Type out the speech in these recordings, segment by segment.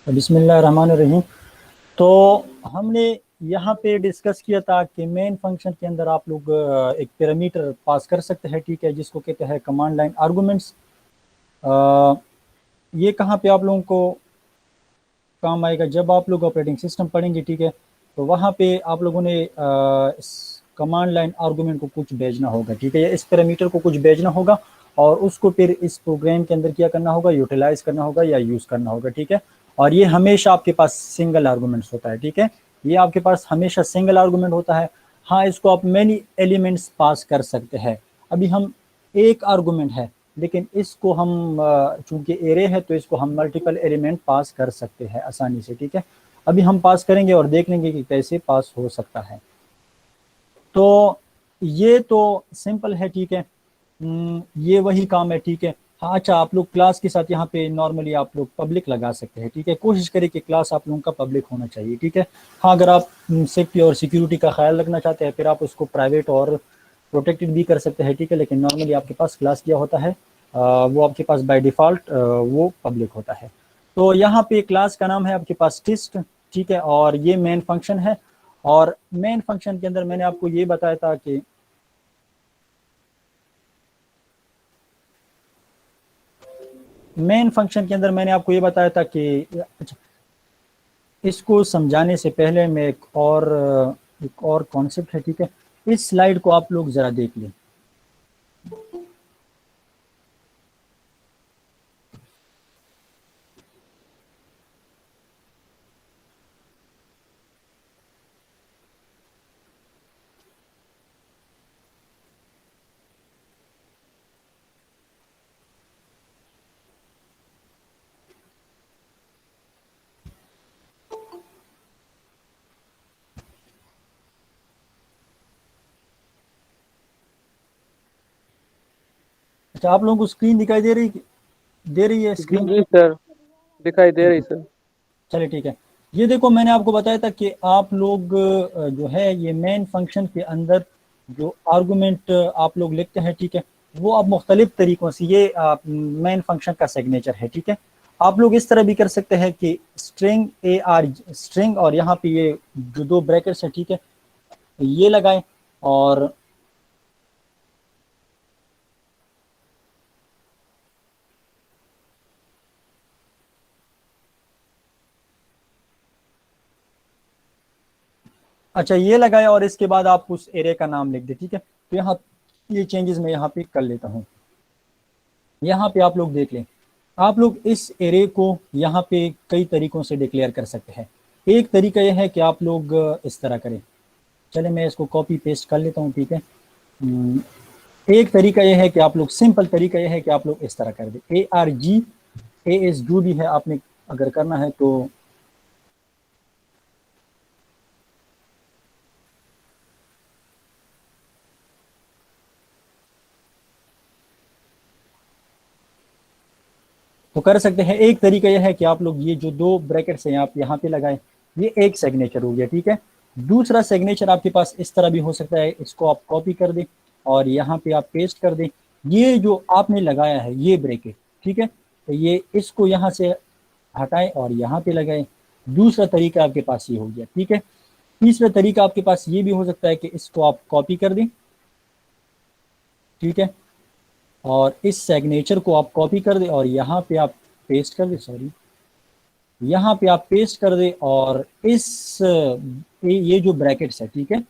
बिस्मिल्लाहिर्रहमानिर्रहीम। तो हमने यहाँ पे डिस्कस किया था कि मेन फंक्शन के अंदर आप लोग एक पैरामीटर पास कर सकते हैं, ठीक है, जिसको कहते हैं कमांड लाइन आर्गुमेंट्स। ये कहाँ पे आप लोगों को काम आएगा, जब आप लोग ऑपरेटिंग सिस्टम पढ़ेंगे, ठीक है। तो वहाँ पे आप लोगों ने इस कमांड लाइन आर्गुमेंट को कुछ भेजना होगा, ठीक है, या इस पैरामीटर को कुछ भेजना होगा और उसको फिर इस प्रोग्राम के अंदर क्या करना होगा, यूटिलाइज करना होगा या यूज़ करना होगा, ठीक है। और ये हमेशा आपके पास सिंगल आर्गूमेंट्स होता है, ठीक है। ये आपके पास हमेशा सिंगल आर्गूमेंट होता है। हाँ, इसको आप मैनी एलिमेंट्स पास कर सकते हैं। अभी हम एक आर्गूमेंट है, लेकिन इसको हम चूंकि एरे है तो इसको हम मल्टीपल एलिमेंट पास कर सकते हैं आसानी से, ठीक है। अभी हम पास करेंगे और देख लेंगे कि कैसे पास हो सकता है। तो ये तो सिंपल है, ठीक है। ये वही काम है, ठीक है। हाँ, अच्छा, आप लोग क्लास के साथ यहाँ पे नॉर्मली आप लोग पब्लिक लगा सकते हैं, ठीक है। कोशिश करें कि क्लास आप लोगों का पब्लिक होना चाहिए, ठीक है। हाँ, अगर आप सेफ्टी और सिक्योरिटी का ख्याल रखना चाहते हैं फिर आप उसको प्राइवेट और प्रोटेक्टेड भी कर सकते हैं, ठीक है। लेकिन नॉर्मली आपके पास क्लास क्या होता है, वो आपके पास बाय डिफ़ॉल्ट वो पब्लिक होता है। तो यहाँ पे क्लास का नाम है आपके पास टेस्ट, ठीक है, और ये मेन फंक्शन है। और मेन फंक्शन के अंदर मैंने आपको ये बताया था कि मेन फंक्शन के अंदर मैंने आपको ये बताया था कि अच्छा, इसको समझाने से पहले मैं एक और कॉन्सेप्ट है, ठीक है। इस स्लाइड को आप लोग जरा देख लें। अच्छा, आप लोगों को स्क्रीन दिखाई दे रही है जी स्क्रीन? जी सर, दिखाई दे रही सर। चलिए, ठीक है। ये देखो, मैंने आपको बताया था कि आप लोग जो है ये मेन फंक्शन के अंदर जो आर्गुमेंट आप लोग लिखते हैं, ठीक है, वो आप मुख्तलिफ तरीक़ों से, ये मेन फंक्शन का सिग्नेचर है, ठीक है। आप लोग इस तरह भी कर सकते हैं कि स्ट्रिंग AR स्ट्रिंग और यहाँ पे ये जो दो ब्रैकेट्स है, ठीक है, ये लगाएं। और अच्छा, ये लगाए और इसके बाद आप उस एरे का नाम लिख दे, ठीक है। तो यहाँ ये चेंजेस मैं यहाँ पे कर लेता हूँ। यहाँ पे आप लोग देख लें, आप लोग इस एरे को यहाँ पे कई तरीकों से डिक्लेयर कर सकते हैं। एक तरीका यह है कि आप लोग इस तरह करें। चले, मैं इसको कॉपी पेस्ट कर लेता हूँ, ठीक है। एक तरीका यह है कि आप लोग, सिंपल तरीका यह है कि आप लोग इस तरह कर दें, ARG जो भी है आपने अगर करना है तो कर सकते हैं। एक तरीका यह है कि आप लोग ये जो दो ब्रैकेट्स हैं आप यहाँ पे लगाएं, ये एक सिग्नेचर हो गया, ठीक है। दूसरा सिग्नेचर आपके पास इस तरह भी हो सकता है, इसको आप कॉपी कर दें और यहाँ पे आप पेस्ट कर दें। ये जो आपने लगाया है ये ब्रैकेट, ठीक है, तो ये इसको यहाँ से हटाएं और यहाँ पे लगाएं। दूसरा तरीका आपके पास ये हो गया, ठीक है। तीसरा तरीका आपके पास ये भी हो सकता है कि इसको आप कॉपी कर दें, ठीक है, और इस सिग्नेचर को आप कॉपी कर दें और यहाँ पे आप पेस्ट कर दें, सॉरी, यहाँ पे आप पेस्ट कर दें और ये जो ब्रैकेट्स है, ठीक है,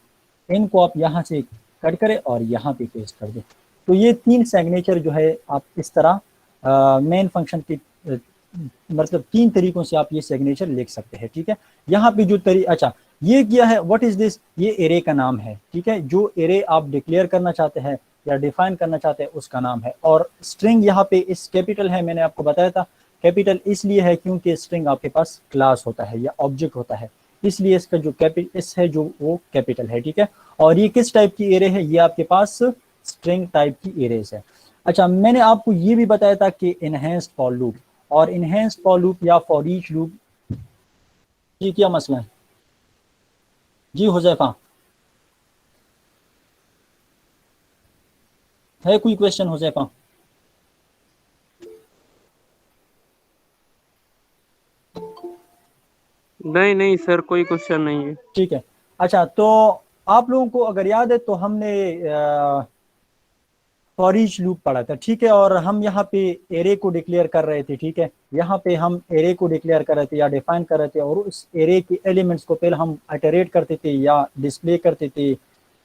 इनको आप यहाँ से कट करें और यहाँ पे पेस्ट कर दें। तो ये तीन सिग्नेचर जो है आप इस तरह मेन फंक्शन की मतलब तीन तरीकों से आप ये सिग्नेचर लिख सकते हैं, ठीक है। यहाँ पे जो अच्छा, ये किया है, व्हाट इज दिस, ये एरे का नाम है, ठीक है। जो एरे आप डिक्लेयर करना चाहते हैं या डिफाइन करना चाहते हैं उसका नाम है। और स्ट्रिंग यहाँ पे इस कैपिटल है, मैंने आपको बताया था कैपिटल इसलिए है क्योंकि स्ट्रिंग आपके पास क्लास होता है या ऑब्जेक्ट होता है, इसलिए इसका जो इस है जो वो कैपिटल है, ठीक है। और ये किस टाइप की एरे है, ये आपके पास स्ट्रिंग टाइप की एरेज है। अच्छा, मैंने आपको ये भी बताया था कि इनहेंस्ड फॉर लूप और इनहेंस्ड फॉर लूप या फॉर ईच लूप, जी क्या मसला है? जी हुजैफा, है कोई क्वेश्चन हुजैफा? नहीं नहीं सर, कोई क्वेश्चन नहीं है। ठीक है। अच्छा, तो आप लोगों को अगर याद है तो हमने फॉर ईच लूप पढ़ा था, ठीक है, और हम यहाँ पे एरे को डिक्लेयर कर रहे थे, ठीक है। यहाँ पे हम एरे को डिक्लेयर कर रहे थे या डिफाइन कर रहे थे, और उस एरे के एलिमेंट्स को पहले हम इटरेट करते थे या डिस्प्ले करते थे,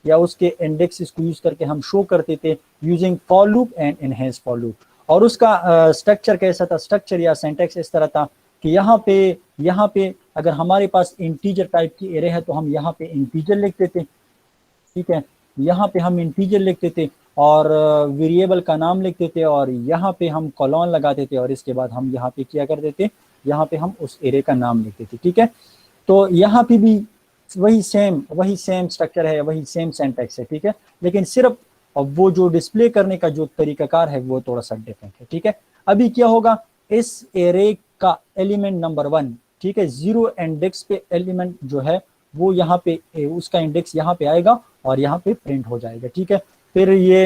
या उसके इंडेक्स को यूज करके हम शो करते थे using for loop and enhance for loop. और उसका स्ट्रक्चर कैसा था, स्ट्रक्चर या सिंटैक्स इस तरह था कि यहाँ पे अगर हमारे पास इंटीजर टाइप की एरे है तो हम यहाँ पे इंटीजर लिखते थे, ठीक है। यहाँ पे हम इंटीजर लिखते थे और वेरिएबल का नाम लिखते थे, और यहाँ पे हम कॉलन लगाते थे, और इसके बाद हम यहाँ पे क्या करते थे, यहाँ पे हम उस एरे का नाम लिखते थे, ठीक है। तो यहाँ पे भी वही सेम स्ट्रक्चर है, वही सेम सिंटैक्स है, ठीक है। लेकिन सिर्फ अब वो जो डिस्प्ले करने का जो तरीकाकार है वो थोड़ा सा डिफरेंट है, ठीक है। अभी क्या होगा, इस एरे का एलिमेंट नंबर 1, ठीक है, 0 इंडेक्स पे एलिमेंट जो है वो यहाँ पे उसका इंडेक्स यहाँ पे आएगा और यहाँ पे प्रिंट हो जाएगा, ठीक है। फिर ये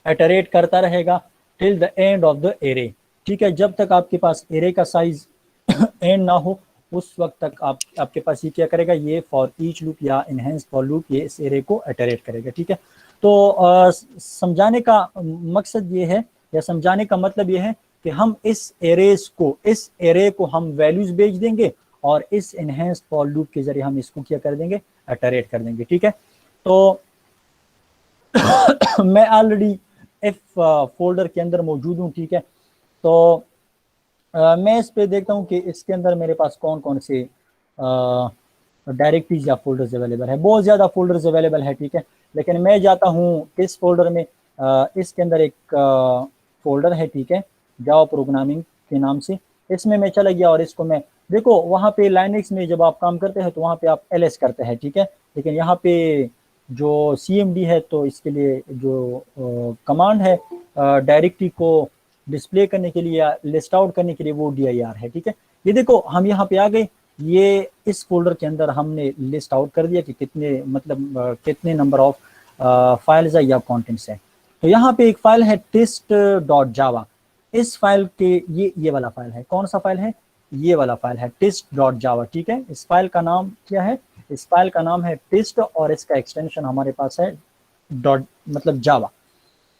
इटरेट करता रहेगा till the end of the array, ठीक है। जब तक आपके पास एरे का साइज एंड ना हो उस वक्त तक आपके पास ये क्या करेगा, ये फॉर ईच लूप या इनहेंस फॉर लूप ये इस एरे को इटरेट करेगा, ठीक है। तो समझाने का मकसद ये है या समझाने का मतलब ये है कि हम इस एरे को हम वैल्यूज भेज देंगे और इस इनहेंस फॉर लूप के जरिए हम इसको क्या कर देंगे, इटरेट कर देंगे, ठीक है। तो मैं ऑलरेडी इफ फोल्डर के अंदर मौजूद हूँ, ठीक है। तो मैं इस पे देखता हूँ कि इसके अंदर मेरे पास कौन कौन से डायरेक्टरीज या फोल्डर्स अवेलेबल है। बहुत ज़्यादा फोल्डर्स अवेलेबल है, ठीक है। लेकिन मैं जाता हूँ किस फोल्डर में, इसके अंदर एक फोल्डर है, ठीक है, जावा प्रोग्रामिंग के नाम से। इसमें मैं चला गया और इसको मैं देखो, वहाँ पे लाइनक्स में जब आप काम करते हैं तो वहाँ पे आप ls करते हैं, ठीक है। लेकिन यहाँ पे जो cmd है तो इसके लिए जो कमांड है डायरेक्टरी को डिस्प्ले करने के लिए या लिस्ट आउट करने के लिए वो dir है, ठीक है। ये देखो हम यहाँ पे आ गए, ये इस फोल्डर के अंदर हमने लिस्ट आउट कर दिया कि कितने मतलब कितने नंबर ऑफ फाइल्स है या कॉन्टेंट्स है। तो यहाँ पे एक फाइल है test.java। इस फाइल के ये वाला फाइल है, कौन सा फाइल है, ये वाला फाइल है test.java, ठीक है। इस फाइल का नाम क्या है, इस फाइल का नाम है टेस्ट और इसका एक्सटेंशन हमारे पास है डॉट मतलब जावा,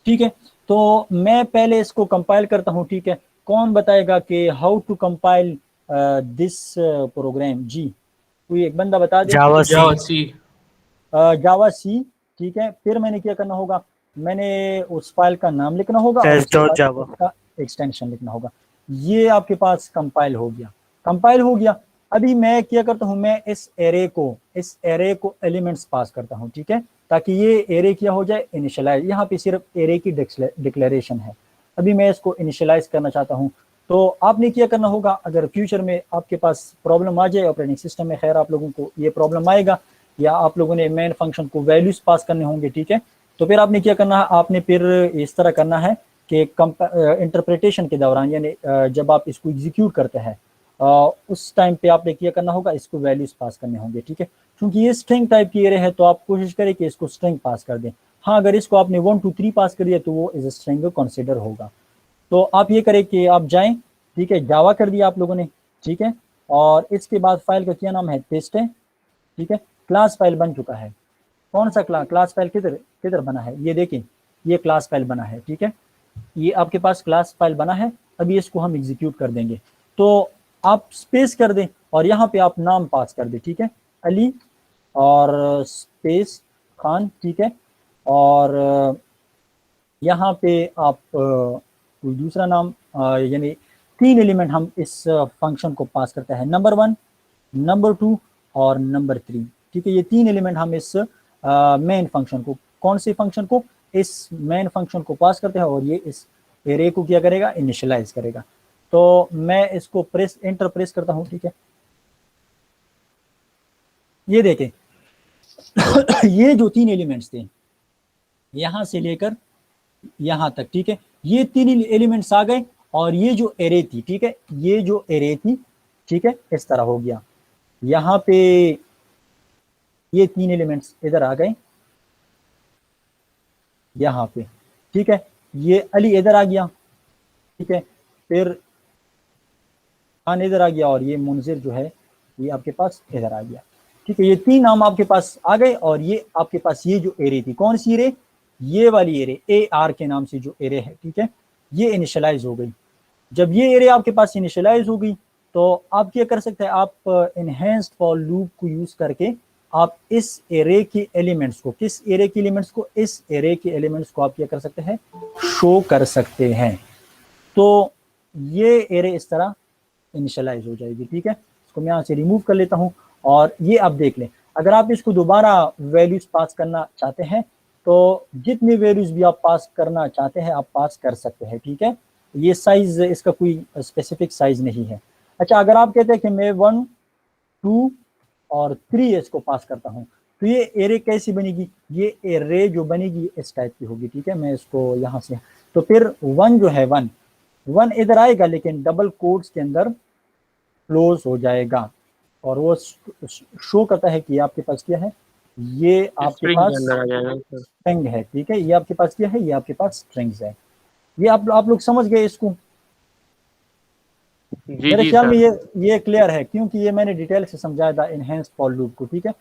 ठीक है। तो मैं पहले इसको कंपाइल करता हूँ, ठीक है। कौन बताएगा कि how to compile this program, जी कोई एक बंदा बता दे। जावा सी। जावा सी, ठीक है। फिर मैंने क्या करना होगा, मैंने उस फाइल का नाम लिखना होगा और test.java। उसका एक्सटेंशन लिखना होगा। ये आपके पास कंपाइल हो गया, कंपाइल हो गया। अभी मैं क्या करता हूँ, मैं इस एरे को एलिमेंट्स पास करता हूँ, ठीक है, ताकि ये एरे क्या हो जाए, इनिशियलाइज। यहाँ पे सिर्फ एरे की डिक्लेरेशन है। अभी मैं इसको इनिशियलाइज करना चाहता हूँ। तो आपने क्या करना होगा, अगर फ्यूचर में आपके पास प्रॉब्लम आ जाए ऑपरेटिंग सिस्टम में, खैर आप लोगों को ये प्रॉब्लम आएगा, या आप लोगों ने मेन फंक्शन को वैल्यूज पास करने होंगे, ठीक है। तो फिर आपने क्या करना है, आपने फिर इस तरह करना है कि इंटरप्रिटेशन के दौरान, यानी जब आप इसको एग्जीक्यूट करते हैं उस टाइम पे आपने क्या करना होगा, इसको वैल्यूज पास करने होंगे, ठीक है। क्योंकि ये स्ट्रिंग टाइप की एरे है तो आप कोशिश करें कि इसको स्ट्रिंग पास कर दें। हाँ, अगर इसको आपने 1 2 3 पास कर दिया तो वो इज स्ट्रिंग कंसिडर होगा। तो आप ये करें कि आप जाएं, ठीक है, जावा कर दिया आप लोगों ने, ठीक है। और इसके बाद फाइल का क्या नाम है, टेस्ट है, ठीक है। क्लास फाइल बन चुका है। कौन सा क्लास फाइल किधर किधर बना है, ये देखें, ये क्लास फाइल बना है, ठीक है। ये आपके पास क्लास फाइल बना है। अभी इसको हम एग्जीक्यूट कर देंगे। तो आप स्पेस कर दें और यहाँ पे आप नाम पास कर दें, ठीक है, अली और स्पेस खान, ठीक है। और यहाँ पे आप कोई दूसरा नाम यानी 3 एलिमेंट हम इस फंक्शन को पास करते हैं, नंबर 1, नंबर 2 और नंबर 3, ठीक है। ये 3 एलिमेंट हम इस मेन फंक्शन को, कौन से फंक्शन को, इस मेन फंक्शन को पास करते हैं और ये इस एरे को क्या करेगा, इनिशियलाइज करेगा। तो मैं इसको एंटर प्रेस करता हूँ, ठीक है। ये देखें ये जो 3 एलिमेंट्स थे यहां से लेकर यहां तक, ठीक है, ये 3 एलिमेंट्स आ गए और ये जो एरे थी, ठीक है, ये जो एरे थी, ठीक है, इस तरह हो गया। यहाँ पे ये 3 एलिमेंट्स इधर आ गए यहाँ पे, ठीक है। ये अली इधर आ गया, ठीक है, फिर खान इधर आ गया और ये मुनजिर जो है ये आपके पास इधर आ गया, ठीक है। ये 3 नाम आपके पास आ गए और ये आपके पास ये जो एरे थी, कौन सी एरे, ये वाली एरे ए आर के नाम से जो एरे है, ठीक है, ये इनिशियलाइज हो गई। जब ये एरे आपके पास इनिशियलाइज हो गई तो आप क्या कर सकते हैं, आप इनहेंस्ड फॉर लूप को यूज करके आप इस एरे के एलिमेंट्स को, किस एरे के एलिमेंट्स को, इस एरे के एलिमेंट्स को आप क्या कर सकते हैं, शो कर सकते हैं। तो ये एरे इस तरह इनिशियलाइज हो जाएगी, ठीक है। इसको मैं यहाँ से रिमूव कर लेता हूँ और ये आप देख लें, अगर आप इसको दोबारा वैल्यूज पास करना चाहते हैं तो जितनी वैल्यूज भी आप पास करना चाहते हैं आप पास कर सकते हैं, ठीक है। ये साइज, इसका कोई स्पेसिफिक साइज नहीं है। अच्छा, अगर आप कहते हैं कि मैं 1 2 और 3 इसको पास करता हूँ तो ये एरे कैसी बनेगी, ये एरे जो बनेगी इस टाइप की होगी, ठीक है। मैं इसको यहाँ से, तो फिर 1 जो है 1 इधर आएगा लेकिन डबल कोट्स के अंदर क्लोज हो जाएगा और वो शो करता है कि आपके पास क्या है, ये आपके स्ट्रिंग पास के अंदर आ जाएगा सर। स्ट्रिंग है, ठीक है। ये आपके पास क्या है, ये आपके पास स्ट्रिंग्स है। ये आप लोग समझ गए इसको। जी मेरे जी ख्याल में सर। ये क्लियर है क्योंकि ये मैंने डिटेल से समझाया था इनहेंस फॉर लूप को, ठीक है।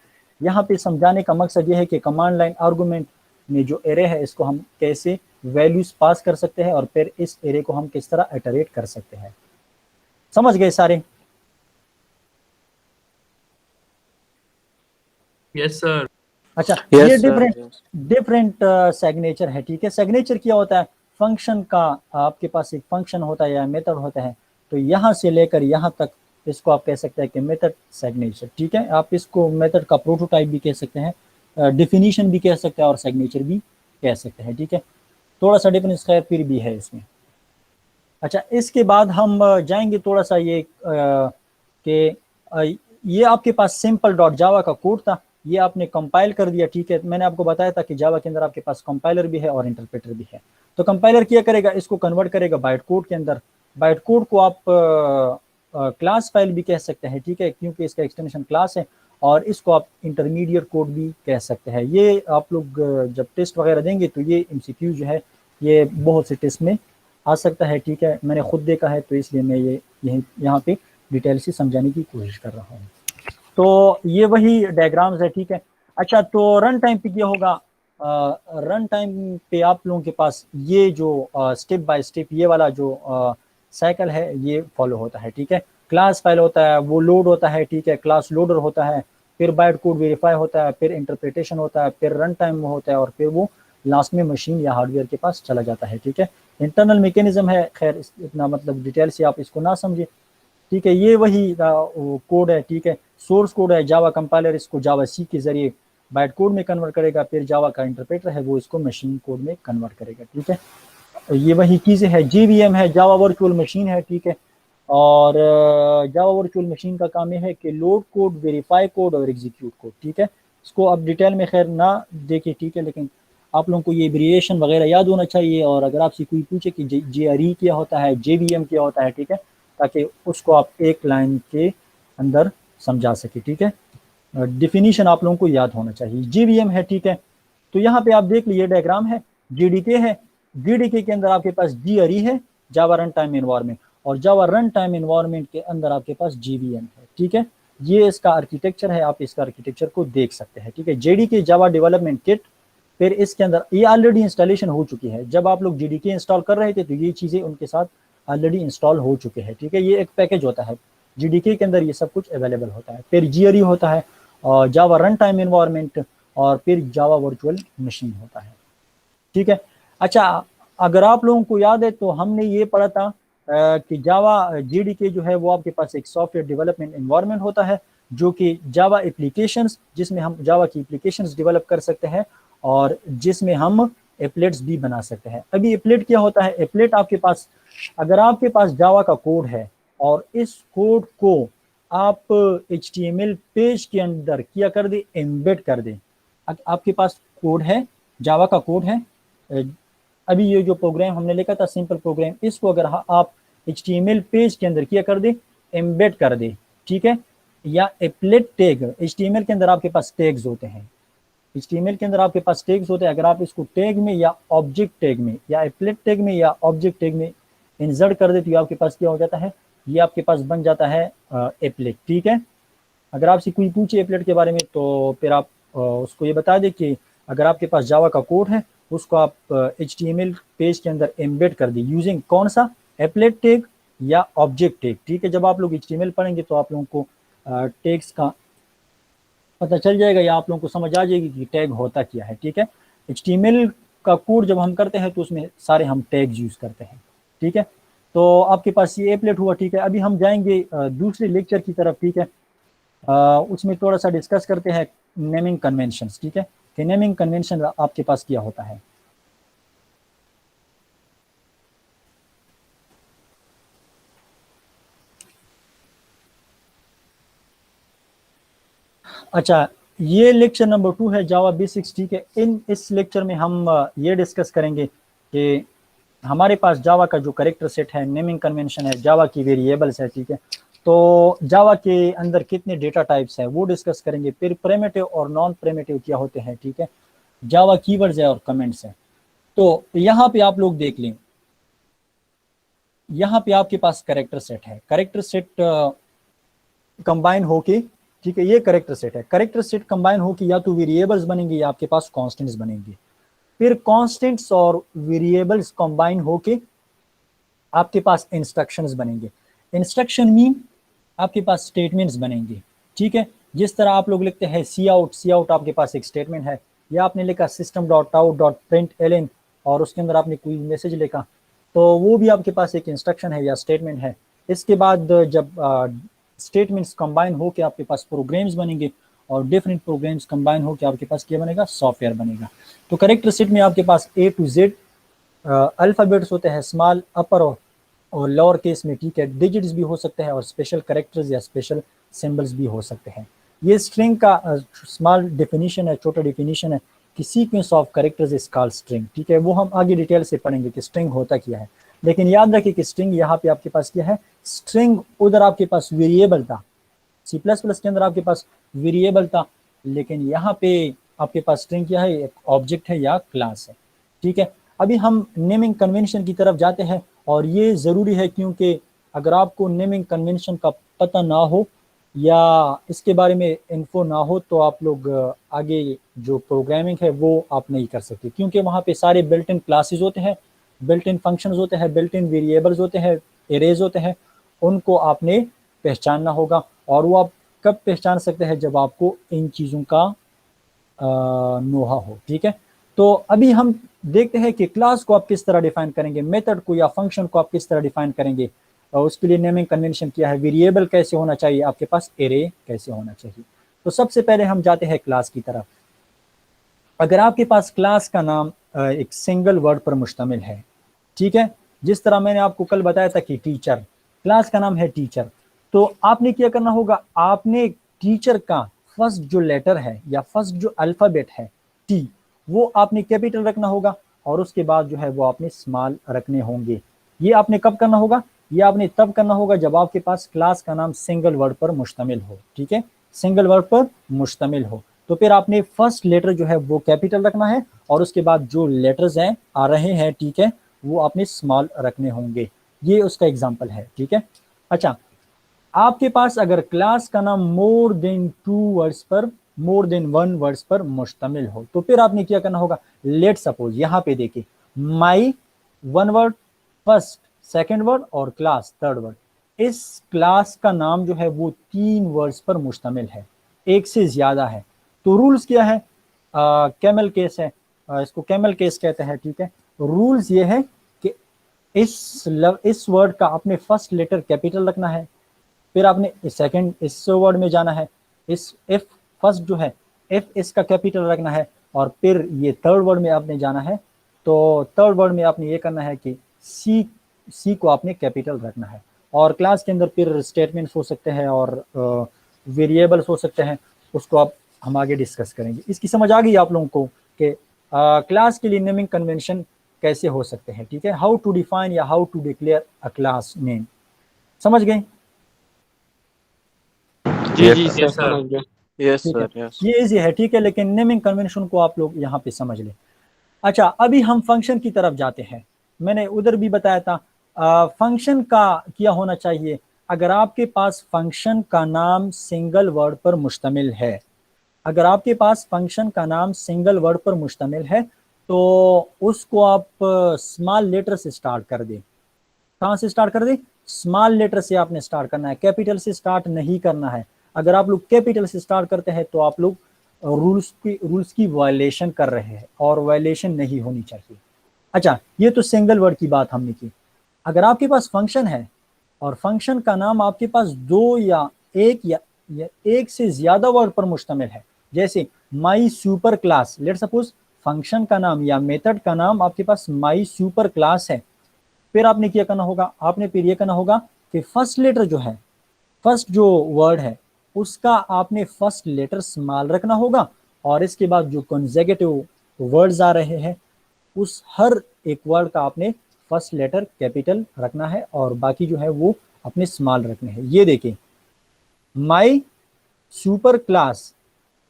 यहाँ पे समझाने का मकसद ये है कि कमांड लाइन आर्गुमेंट में जो एरे है इसको हम कैसे वैल्यूज पास कर सकते हैं और फिर इस एरे को हम किस तरह इटरेट कर सकते हैं। समझ गए सारे? Yes sir. अच्छा, यस ये सर। डिफरेंट सिग्नेचर है, ठीक है। सिग्नेचर क्या होता है, फंक्शन का, आपके पास एक फंक्शन होता है या मेथड होता है, तो यहाँ से लेकर यहाँ तक इसको आप कह सकते हैं कि मेथड सिग्नेचर, ठीक है। आप इसको मेथड का प्रोटोटाइप भी कह सकते हैं, डिफिनीशन भी कह सकते हैं और सिग्नेचर भी कह सकते हैं, ठीक है। थोड़ा सा डिफरेंस खैर फिर भी है इसमें। अच्छा, इसके बाद हम जाएंगे थोड़ा सा ये कि ये आपके पास सिंपल डॉट जावा का कोड था, ये आपने कंपाइल कर दिया, ठीक है। मैंने आपको बताया था कि जावा के अंदर आपके पास कंपाइलर भी है और इंटरप्रेटर भी है। तो कंपाइलर क्या करेगा, इसको कन्वर्ट करेगा बाइट कोड के अंदर। बाइट कोड को आप क्लास फाइल भी कह सकते हैं, ठीक है, क्योंकि इसका एक्सटेंशन क्लास है। और इसको आप इंटरमीडिएट कोड भी कह सकते हैं। ये आप लोग जब टेस्ट वगैरह देंगे तो ये एमसीक्यू जो है ये बहुत से टेस्ट में आ सकता है, ठीक है। मैंने खुद देखा है तो इसलिए मैं ये यहाँ पे डिटेल से समझाने की कोशिश कर रहा हूँ। तो ये वही डायग्राम्स है, ठीक है। अच्छा, तो रन टाइम पे क्या होगा, रन टाइम पे आप लोगों के पास ये जो स्टेप बाय स्टेप ये वाला जो साइकिल है ये फॉलो होता है, ठीक है। क्लास फाइल होता है, वो लोड होता है, ठीक है, क्लास लोडर होता है, फिर बाइट कोड वेरीफाई होता है, फिर इंटरप्रिटेशन होता है, फिर रन टाइम होता है और फिर वो लास्ट में मशीन या हार्डवेयर के पास चला जाता है, ठीक है। इंटरनल मैकेनिज्म है, खैर इतना मतलब डिटेल से आप इसको ना समझे, ठीक है। ये वही कोड है, ठीक है। सोर्स कोड है, जावा कंपाइलर इसको जावा सी के जरिए बाइट कोड में कन्वर्ट करेगा, फिर जावा का इंटरप्रेटर है वो इसको मशीन कोड में कन्वर्ट करेगा, ठीक है। ये वही चीज़ें है। जेवीएम है, जावा वर्चुअल मशीन है, ठीक है। और जावा वर्चुअल मशीन का काम यह है कि लोड कोड, वेरीफाई कोड और एग्जीक्यूट कोड, ठीक है। इसको अब डिटेल में खैर ना देखें, ठीक है, लेकिन आप लोगों को ये वेरिएशन वगैरह याद होना चाहिए। और अगर आपसे कोई पूछे कि JRE क्या होता है, JVM क्या होता है, ठीक है, ताकि उसको आप एक लाइन के अंदर समझा सके, ठीक है। डिफिनीशन आप लोगों को याद होना चाहिए। JVM है, ठीक है। तो यहाँ पे आप देख लीजिए डायग्राम है, JDK है, JDK के अंदर आपके पास GRE है, जावा रन टाइम एनवायरनमेंट, और जावा रन टाइम एनवायरनमेंट के अंदर आपके पास JVM है, ठीक है। ये इसका आर्किटेक्चर है, आप इसका आर्किटेक्चर को देख सकते हैं, ठीक है। JDK जावा डेवलपमेंट किट, फिर इसके अंदर ये ऑलरेडी इंस्टॉलेशन हो चुकी है। जब आप लोग JDK इंस्टॉल कर रहे थे तो ये चीज़ें उनके साथ ऑलरेडी इंस्टॉल हो चुके हैं, ठीक है। ये एक पैकेज होता है, JDK के अंदर ये सब कुछ अवेलेबल होता है। फिर GRE होता है और जावा रन टाइम एनवायरनमेंट, और फिर जावा वर्चुअल मशीन होता है, ठीक है। अच्छा, अगर आप लोगों को याद है तो हमने ये पढ़ा था कि जावा JDK जो है वो आपके पास एक सॉफ्टवेयर डेवलपमेंट एनवायरनमेंट होता है, जो कि जावा एप्लीकेशंस, जिसमें हम जावा की एप्लीकेशंस डेवलप कर सकते हैं और जिसमें हम एप्लेट्स भी बना सकते हैं। अभी एप्लेट क्या होता है, एप्लेट आपके पास, अगर आपके पास जावा का कोड है और इस कोड को आप HTML पेज के अंदर क्या कर दे, एम्बेड कर दे। आपके पास कोड है, जावा का कोड है, अभी ये जो प्रोग्राम हमने लिखा था सिंपल प्रोग्राम, इसको अगर आप HTML पेज के अंदर क्या कर दे, एम्बेड कर दे, ठीक है। या एप्लेट टैग, HTML के अंदर आपके पास टैग्स होते हैं, HTML के अंदर आपके पास टैग्स होते हैं। अगर आप इसको टैग में या ऑब्जेक्ट टैग में या एप्लेट टैग में या ऑब्जेक्ट टैग में इंसर्ट कर दे तो आपके पास क्या हो जाता है, ये आपके पास बन जाता है एप्लेट, ठीक है। अगर आपसे कोई पूछे एप्लेट के बारे में तो फिर आप उसको ये बता दें कि अगर आपके पास जावा का कोड है उसको आप HTML पेज के अंदर एम्बेड कर दी यूजिंग कौन सा, एप्लेट टैग या ऑब्जेक्ट टैग। ठीक है, जब आप लोग HTML पढ़ेंगे तो आप लोगों को टैग्स का पता चल जाएगा या आप लोगों को समझ आ जाएगी कि टैग होता क्या है। ठीक है, HTML का कोड जब हम करते हैं तो उसमें सारे हम टैग्स यूज करते हैं। ठीक है, तो आपके पास ये एप्लेट हुआ। ठीक है, अभी हम जाएंगे दूसरे लेक्चर की तरफ। ठीक है, उसमें थोड़ा सा डिस्कस करते हैं नेमिंग कन्वेंशंस। ठीक है, कि नेमिंग कन्वेंशन आपके पास क्या होता है। अच्छा, ये लेक्चर नंबर 2 है जावा बेसिक्स। ठीक है, इस लेक्चर में हम ये डिस्कस करेंगे कि हमारे पास जावा का जो करेक्टर सेट है, नेमिंग कन्वेंशन है, जावा की वेरिएबल्स है। ठीक है, तो जावा के अंदर कितने डेटा टाइप्स है वो डिस्कस करेंगे। फिर प्रिमिटिव और नॉन प्रिमिटिव क्या होते हैं। ठीक है, जावा कीवर्ड्स है और कमेंट्स है। तो यहाँ पे आप लोग देख लें, यहाँ पे आपके पास करेक्टर सेट है। करेक्टर सेट कंबाइन होके, ठीक है, ये करेक्टर सेट है। करेक्टर सेट कंबाइन होके या तो वेरिएबल्स बनेंगे या आपके पास कॉन्स्टेंट्स बनेंगे। फिर कॉन्स्टेंट्स और वेरिएबल्स कंबाइन होके आपके पास इंस्ट्रक्शंस बनेंगे। इंस्ट्रक्शन मीन आपके पास स्टेटमेंट्स बनेंगे। ठीक है, जिस तरह आप लोग लिखते हैं सी आउट, सी आउट आपके पास एक स्टेटमेंट है, या आपने लिखा system dot out dot print L और उसके अंदर आपने कोई मैसेज लिखा, तो वो भी आपके पास एक इंस्ट्रक्शन है या स्टेटमेंट है। इसके बाद जब स्टेटमेंट्स कंबाइन होकर आपके पास प्रोग्राम्स बनेंगे और डिफरेंट प्रोग्राम्स कंबाइन होकर आपके पास क्या बनेगा, सॉफ्टवेयर बनेगा। तो करेक्टर सेट में आपके पास A to Z अल्फ़ाबेट्स होते हैं, स्मॉल, अपर और लोअर केस में। ठीक है, डिजिट्स भी हो सकते हैं और स्पेशल करेक्टर्स या स्पेशल सिंबल्स भी हो सकते हैं। ये स्ट्रिंग का स्मॉल डेफिनेशन है, छोटा डेफिनेशन है कि sequence of characters is called string. ठीक है, वो हम आगे डिटेल से पढ़ेंगे कि स्ट्रिंग होता क्या है। लेकिन याद रखिए कि स्ट्रिंग यहाँ पे आपके पास क्या है, स्ट्रिंग उधर आपके पास वेरिएबल था, C++ के अंदर आपके पास वेरिएबल था, लेकिन यहाँ पे आपके पास स्ट्रिंग क्या है, एक ऑब्जेक्ट है या क्लास है। ठीक है, अभी हम नेमिंग कन्वेंशन की तरफ जाते हैं और ये ज़रूरी है क्योंकि अगर आपको नेमिंग कन्वेंशन का पता ना हो या इसके बारे में इन्फो ना हो तो आप लोग आगे जो प्रोग्रामिंग है वो आप नहीं कर सकते, क्योंकि वहाँ पे सारे बिल्ट इन क्लासेस होते हैं, बिल्ट इन फंक्शंस होते हैं, बिल्ट इन वेरिएबल्स होते हैं, एरेज होते हैं, उनको आपने पहचानना होगा। और वो आप कब पहचान सकते हैं, जब आपको इन चीज़ों का नोहा हो। ठीक है, तो अभी हम देखते हैं कि क्लास को आप किस तरह डिफाइन करेंगे, मेथड को या फंक्शन को आप किस तरह डिफाइन करेंगे, और उसके लिए नेमिंग कन्वेंशन क्या है, वेरिएबल कैसे होना चाहिए आपके पास, एरे कैसे होना चाहिए। तो सबसे पहले हम जाते हैं क्लास की तरफ। अगर आपके पास क्लास का नाम एक सिंगल वर्ड पर मुश्तमिल है, ठीक है, जिस तरह मैंने आपको कल बताया था कि टीचर, क्लास का नाम है टीचर, तो आपने क्या करना होगा, आपने टीचर का फर्स्ट जो लेटर है या फर्स्ट जो अल्फ़ाबेट है टी, वो आपने कैपिटल रखना होगा और उसके बाद जो है वो आपने स्मॉल रखने होंगे। ये आपने कब करना होगा, ये आपने तब करना होगा जब आपके पास क्लास का नाम सिंगल वर्ड पर मुश्तमिल हो। ठीक है, सिंगल वर्ड पर मुश्तमिल हो, तो फिर आपने फर्स्ट लेटर जो है वो कैपिटल रखना है और उसके बाद जो लेटर्स हैं आ रहे हैं, ठीक है, वो आपने स्मॉल रखने होंगे। ये उसका एग्जाम्पल है। ठीक है, अच्छा, आपके पास अगर क्लास का नाम मोर देन 2 वर्ड्स पर, मोर देन 1 वर्ड्स पर मुश्तमिल हो, तो फिर आपने क्या करना होगा, लेट सपोज यहाँ पे देखिए माई 1 वर्ड, फर्स्ट सेकंड वर्ड और क्लास थर्ड वर्ड, इस क्लास का नाम जो है वो 3 वर्ड्स पर मुश्तमिल है, एक से ज्यादा है। तो रूल्स क्या है, कैमल केस है, इसको कैमल केस कहते हैं। ठीक है, रूल्स ये है कि इस वर्ड का आपने फर्स्ट लेटर कैपिटल रखना है, फिर आपने सेकंड इस वर्ड में जाना है, इस एफ फर्स्ट जो है एफ इसका कैपिटल रखना है, और फिर ये थर्ड वर्ड में आपने जाना है, तो थर्ड वर्ड में आपने ये करना है कि सी को आपने कैपिटल रखना है। और क्लास के अंदर फिर स्टेटमेंट्स हो सकते हैं और वेरिएबल्स हो सकते हैं, उसको आप हम आगे डिस्कस करेंगे। इसकी समझ आ गई आप लोगों को कि क्लास के लिए नेमिंग कन्वेंशन कैसे हो सकते हैं। ठीक है, हाउ टू डिफाइन या how to declare a class name, समझ गए? जी जी सर, समझ गया। यस ठीक है, सर, यस। ये इजी है। ठीक है, लेकिन नेमिंग कन्वेंशन को आप लोग यहाँ पे समझ लें। अच्छा, अभी हम फंक्शन की तरफ जाते हैं। मैंने उधर भी बताया था फंक्शन का क्या होना चाहिए, अगर आपके पास फंक्शन का नाम सिंगल वर्ड पर मुश्तमिल है, अगर आपके पास फंक्शन का नाम सिंगल वर्ड पर मुश्तमिल है तो उसको आप स्मॉल लेटर से स्टार्ट कर दें। कहाँ से स्टार्ट कर दें? स्मॉल लेटर से आपने स्टार्ट करना है, कैपिटल से स्टार्ट नहीं करना है। अगर आप लोग कैपिटल से स्टार्ट करते हैं तो आप लोग रूल्स की वायलेशन कर रहे हैं और वायलेशन नहीं होनी चाहिए। अच्छा, ये तो सिंगल वर्ड की बात हमने की। अगर आपके पास फंक्शन है और फंक्शन का नाम आपके पास दो या एक से ज्यादा वर्ड पर मुश्तमिल है, जैसे my super class, let suppose function का नाम या मेथड का नाम आपके पास माई सुपर क्लास है, फिर आपने क्या करना होगा? आपने फिर ये करना होगा कि फर्स्ट लेटर जो है, फर्स्ट जो वर्ड है उसका आपने फर्स्ट लेटर स्मॉल रखना होगा, और इसके बाद जो कंसेक्यूटिव वर्ड्स आ रहे हैं उस हर एक वर्ड का आपने फर्स्ट लेटर कैपिटल रखना है और बाकी जो है वो अपने स्मॉल रखने हैं। ये देखें, माई सुपर क्लास,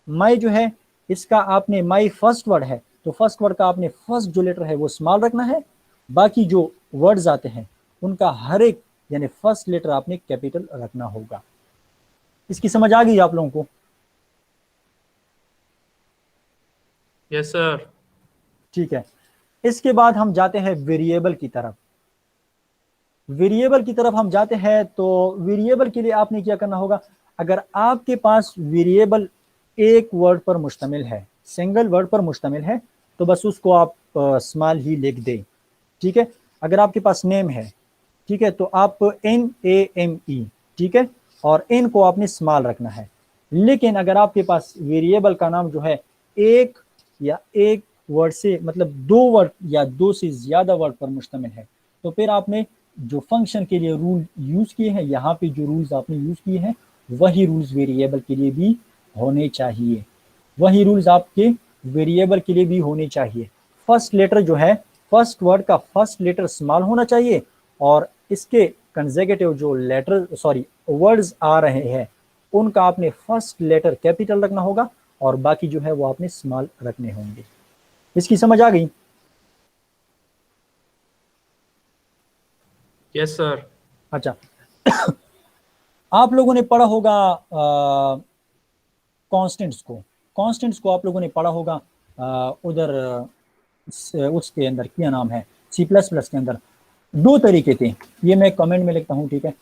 माई जो है इसका आपने, माई फर्स्ट वर्ड है तो फर्स्ट वर्ड का आपने फर्स्ट जो लेटर है वो स्मॉल रखना है, बाकी जो वर्ड्स आते हैं उनका हर एक यानी फर्स्ट लेटर आपने कैपिटल रखना होगा। इसकी समझ आ गई आप लोगों को? Yes sir. ठीक है, इसके बाद हम जाते हैं वेरिएबल की तरफ। वेरिएबल की तरफ हम जाते हैं तो वेरिएबल के लिए आपने क्या करना होगा? अगर आपके पास वेरिएबल एक वर्ड पर मुश्तमिल है, सिंगल वर्ड पर मुश्तमिल है, तो बस उसको आप स्मॉल ही लिख दें, ठीक है। अगर आपके पास नेम है, ठीक है, तो आप NAME, ठीक है, और एन को आपने स्मॉल रखना है। लेकिन अगर आपके पास वेरिएबल का नाम जो है एक या एक वर्ड से, मतलब दो वर्ड या दो से ज्यादा वर्ड पर मुश्तमिल है, तो फिर आपने जो फंक्शन के लिए रूल यूज किए हैं, यहाँ पे जो रूल्स आपने यूज किए हैं वही रूल्स वेरिएबल के लिए भी होने चाहिए, वही रूल्स आपके वेरिएबल के लिए भी होने चाहिए। फर्स्ट लेटर जो है, फर्स्ट वर्ड का फर्स्ट लेटर स्मॉल होना चाहिए और इसके कंसेक्यूटिव जो लेटर वर्ड्स आ रहे हैं उनका आपने फर्स्ट लेटर कैपिटल रखना होगा और बाकी जो है वो आपने स्मॉल रखने होंगे। इसकी समझ आ गई? Yes sir. अच्छा, आप लोगों ने पढ़ा होगा कॉन्स्टेंट्स को आप लोगों ने पढ़ा होगा उधर उसके अंदर क्या नाम है, C++ के अंदर दो तरीके थे, ये मैं कमेंट में लिखता हूँ, ठीक है।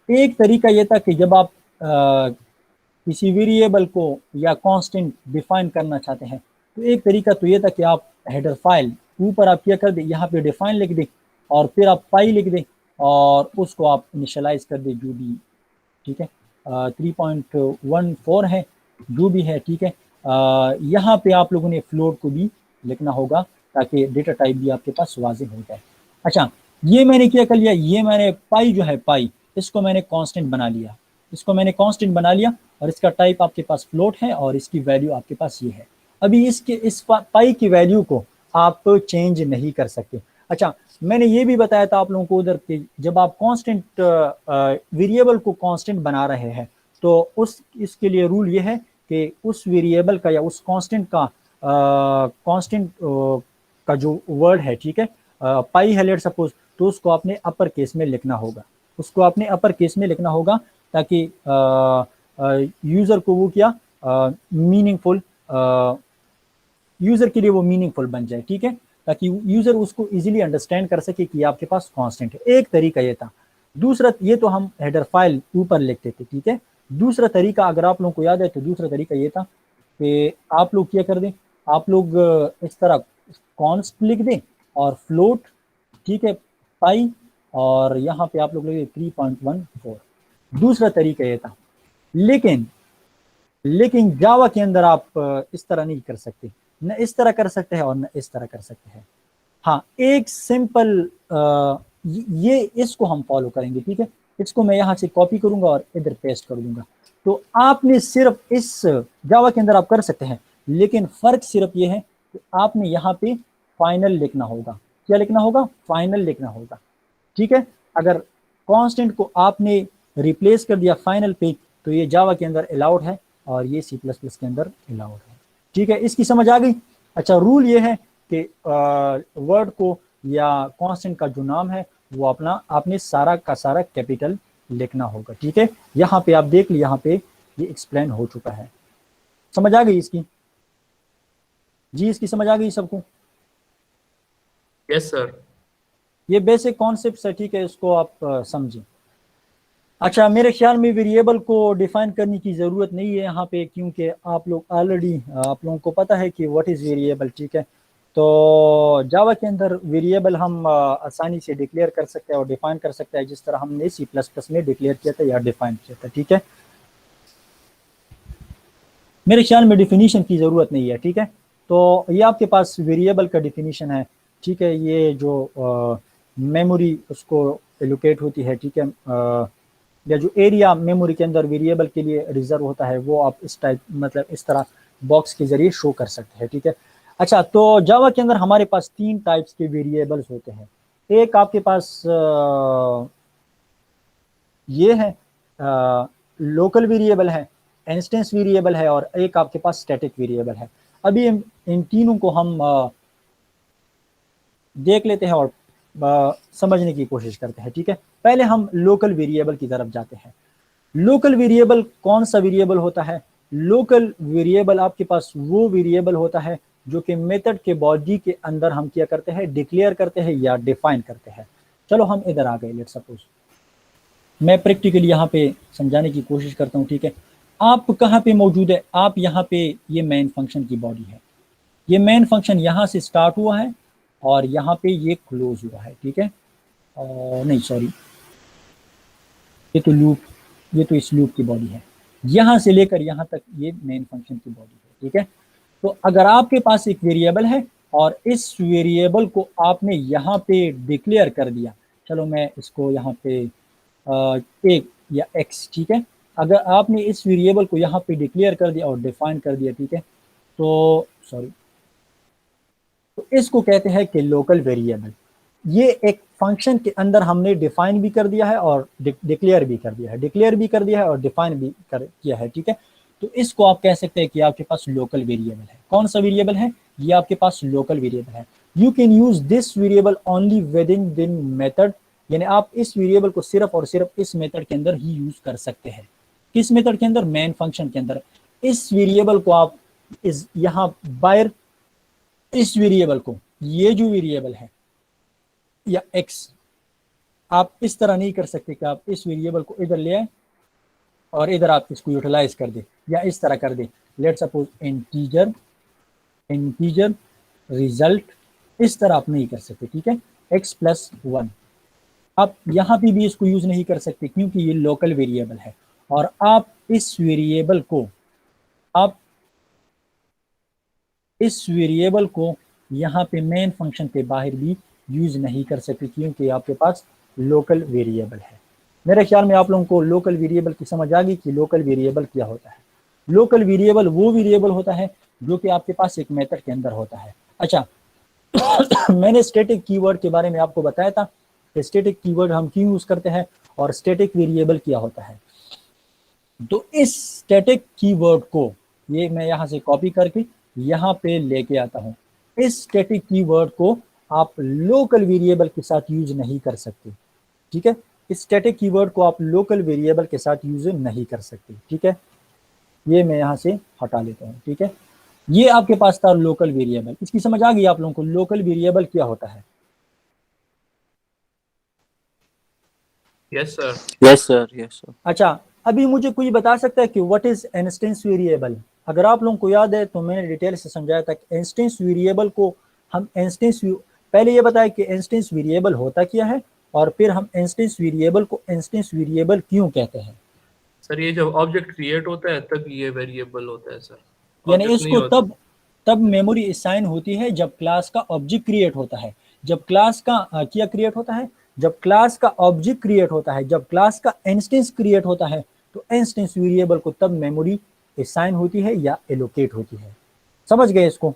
एक तरीका ये था कि जब आप किसी वेरिएबल को या कांस्टेंट डिफाइन करना चाहते हैं तो एक तरीका तो ये था कि आप हेडर फाइल ऊपर आप क्या कर दें, यहाँ पे डिफाइन लिख दें और फिर आप पाई लिख दें और उसको आप इनिशियलाइज कर दें जो भी, ठीक है, 3.14 है जो भी है, ठीक है। यहाँ पे आप लोगों ने फ्लोट को भी लिखना होगा ताकि डेटा टाइप भी आपके पास वाज़ेह हो जाए। अच्छा, ये मैंने क्या कर लिया, ये मैंने पाई जो है, पाई इसको मैंने कांस्टेंट बना लिया, इसको मैंने कांस्टेंट बना लिया और इसका टाइप आपके पास फ्लोट है और इसकी वैल्यू आपके पास ये है। अभी इस पाई की वैल्यू को आप चेंज नहीं कर सकते। अच्छा, मैंने ये भी बताया था आप लोगों को उधर कि जब आप कांस्टेंट वेरिएबल को कांस्टेंट बना रहे हैं तो इसके लिए रूल ये है कि उस वेरिएबल का या उस कांस्टेंट का जो वर्ड है, ठीक है, पाई है लेट सपोज, तो उसको आपने अपर केस में लिखना होगा, उसको आपने अपर केस में लिखना होगा ताकि यूजर को वो क्या मीनिंगफुल, यूजर के लिए वो मीनिंगफुल बन जाए, ठीक है, ताकि यूजर उसको इजीली अंडरस्टैंड कर सके कि आपके पास कांस्टेंट है। एक तरीका ये था। दूसरा, ये तो हम हेडर फाइल ऊपर लिखते थे, ठीक है। दूसरा तरीका अगर आप लोगों को याद है तो दूसरा तरीका ये था कि आप लोग क्या कर दें, आप लोग इस तरह कॉन्स्ट लिख दें और फ्लोट, ठीक है, पाई, और यहाँ पे आप लोग लिख 3.14। दूसरा तरीका ये था। लेकिन जावा के अंदर आप इस तरह नहीं कर सकते, न इस तरह कर सकते हैं और न इस तरह कर सकते हैं। हाँ, एक सिंपल ये इसको हम फॉलो करेंगे, ठीक है। इसको मैं यहाँ से कॉपी करूंगा और इधर पेस्ट कर दूंगा। तो आपने सिर्फ इस जावा के अंदर आप कर सकते हैं, लेकिन फर्क सिर्फ ये है कि आपने यहाँ पे फाइनल लिखना होगा। क्या लिखना होगा? फाइनल लिखना होगा, ठीक है। अगर कांस्टेंट को आपने रिप्लेस कर दिया फाइनल पे तो ये जावा के अंदर अलाउड है और ये C++ के अंदर अलाउड है, ठीक है। इसकी समझ आ गई? अच्छा, रूल ये है कि वर्ड को या कांस्टेंट का जो नाम है वो अपना आपने सारा का सारा कैपिटल लिखना होगा, ठीक है। यहाँ पे आप देख ली, यहाँ पे ये एक्सप्लेन हो चुका है। समझ आ गई इसकी? जी इसकी समझ आ गई सबको? Yes sir. ये बेसिक कॉन्सेप्ट है, ठीक है, इसको आप समझें। अच्छा, मेरे ख्याल में वेरिएबल को डिफाइन करने की ज़रूरत नहीं है यहाँ पे, क्योंकि आप लोग ऑलरेडी, आप लोगों को पता है कि व्हाट इज़ वेरिएबल, ठीक है। तो जावा के अंदर वेरिएबल हम आसानी से डिक्लेयर कर सकते हैं और डिफाइन कर सकते हैं, जिस तरह हमने C++ में डिक्लेयर किया था या डिफाइन किया था, ठीक है। मेरे ख्याल में डिफिनीशन की ज़रूरत नहीं है, ठीक है। तो ये आपके पास वेरिएबल का डिफिनीशन है, ठीक है। ये जो मेमोरी उसको एलोकेट होती है, ठीक है, या जो एरिया मेमोरी के अंदर वेरिएबल के लिए रिजर्व होता है, वो आप इस टाइप, मतलब इस तरह बॉक्स के जरिए शो कर सकते हैं, ठीक है। अच्छा, तो जावा के अंदर हमारे पास 3 टाइप्स के वेरिएबल्स होते हैं। एक आपके पास ये है लोकल वेरिएबल है, इंस्टेंस वेरिएबल है, और एक आपके पास स्टैटिक वेरिएबल है। अभी इन तीनों को हम देख लेते हैं और समझने की कोशिश करते हैं, ठीक है। पहले हम लोकल वेरिएबल की तरफ जाते हैं। लोकल वेरिएबल कौन सा वेरिएबल होता है? लोकल वेरिएबल आपके पास वो वेरिएबल होता है जो कि मेथड के बॉडी के अंदर हम क्या करते हैं, डिक्लेयर करते हैं या डिफाइन करते हैं। चलो हम इधर आ गए, लेट्स सपोज मैं प्रैक्टिकली यहाँ पे समझाने की कोशिश करता हूँ, ठीक है। आप कहाँ पे मौजूद है? आप यहाँ पे, ये मेन फंक्शन की बॉडी है, ये मेन फंक्शन यहाँ से स्टार्ट हुआ है और यहाँ पे ये क्लोज हुआ है, ठीक है। नहीं सॉरी, ये तो लूप, ये तो इस लूप की बॉडी है, यहाँ से लेकर यहाँ तक ये मेन फंक्शन की बॉडी है, ठीक है। तो अगर आपके पास एक वेरिएबल है और इस वेरिएबल को आपने यहाँ पे डिक्लेयर कर दिया, चलो मैं इसको यहाँ पे एक या एक्स, ठीक है। अगर आपने इस वेरिएबल को यहाँ पे डिक्लेयर कर दिया और डिफाइन कर दिया, ठीक है, तो सॉरी, तो इसको कहते हैं कि लोकल वेरिएबल। ये एक फंक्शन के अंदर हमने डिफाइन भी कर दिया है और डिक्लेयर भी कर दिया है, डिक्लेयर भी कर दिया है और डिफाइन भी किया है, ठीक है। तो इसको आप कह सकते हैं कि आपके पास लोकल वेरिएबल है। कौन सा वेरिएबल है? ये आपके पास लोकल वेरिएबल है। You can use this variable only with in दिन मेथड, यानी आप इस वेरिएबल को सिर्फ और सिर्फ इस मेथड के अंदर ही यूज कर सकते हैं। किस मेथड के अंदर? मेन फंक्शन के अंदर। इस वेरिएबल को आप इस यहाँ बाहर, इस वेरिएबल को, ये जो वेरिएबल है या एक्स, आप इस तरह नहीं कर सकते कि आप इस वेरिएबल को इधर ले आए और इधर आप इसको यूटिलाइज कर दे, या इस तरह कर दे। Let's suppose integer, integer result, इस तरह आप नहीं कर सकते, ठीक है। x+1 आप यहाँ पे भी इसको यूज नहीं कर सकते, क्योंकि ये लोकल वेरिएबल है और आप इस वेरिएबल को, आप इस वेरिएबल को यहाँ पे मेन फंक्शन के बाहर भी यूज नहीं कर सकते, क्योंकि आपके पास लोकल वेरिएबल है। मेरे ख्याल में आप लोगों को लोकल वेरिएबल की समझ आ गई कि लोकल वेरिएबल क्या होता है। लोकल वेरिएबल वो वेरिएबल होता है जो कि आपके पास एक मेथड के अंदर होता है। अच्छा मैंने स्टैटिक कीवर्ड के बारे में आपको बताया था कि स्टैटिक कीवर्ड हम क्यों यूज करते हैं और स्टैटिक वेरिएबल क्या होता है। तो इस स्टैटिक कीवर्ड को, ये मैं यहाँ से कॉपी करके यहाँ पे लेके आता हूँ। इस स्टैटिक कीवर्ड को आप लोकल वेरिएबल के साथ यूज नहीं कर सकते, ठीक है। इस स्टैटिक कीवर्ड को आप लोकल वेरिएबल के साथ यूज नहीं कर सकते, ठीक है। ये मैं यहाँ से हटा लेता हूँ, ठीक है। ये आपके पास था लोकल वेरिएबल। इसकी समझ आ गई आप लोगों को लोकल वेरिएबल क्या होता है? Yes sir. Yes sir, yes sir. अच्छा, अभी मुझे कोई बता सकता है कि व्हाट इज इंस्टेंस वेरिएबल? अगर आप लोगों को याद है तो मैंने डिटेल से समझाया था कि इंस्टेंस वेरिएबल को हम पहले ये बताया कि इंस्टेंस वेरिएबल होता क्या है, और फिर हम इंस्टेंस वेरिएबल को इंस्टेंस वेरिएबल क्यों कहते हैं। सर ये जब ऑब्जेक्ट क्रिएट होता है तब ये वेरिएबल होता है सर, यानी ऑब्जेक्ट नहीं इसको होता। तब मेमोरी असाइन होती है जब क्लास का ऑब्जेक्ट क्रिएट होता है। जब क्लास का क्या क्रिएट होता है? जब क्लास का ऑब्जेक्ट क्रिएट होता है, जब क्लास का इंस्टेंस क्रिएट होता है, तो इंस्टेंस वेरिएबल को तब मेमोरी असाइन होती है या एलोकेट होती है। समझ गए इसको?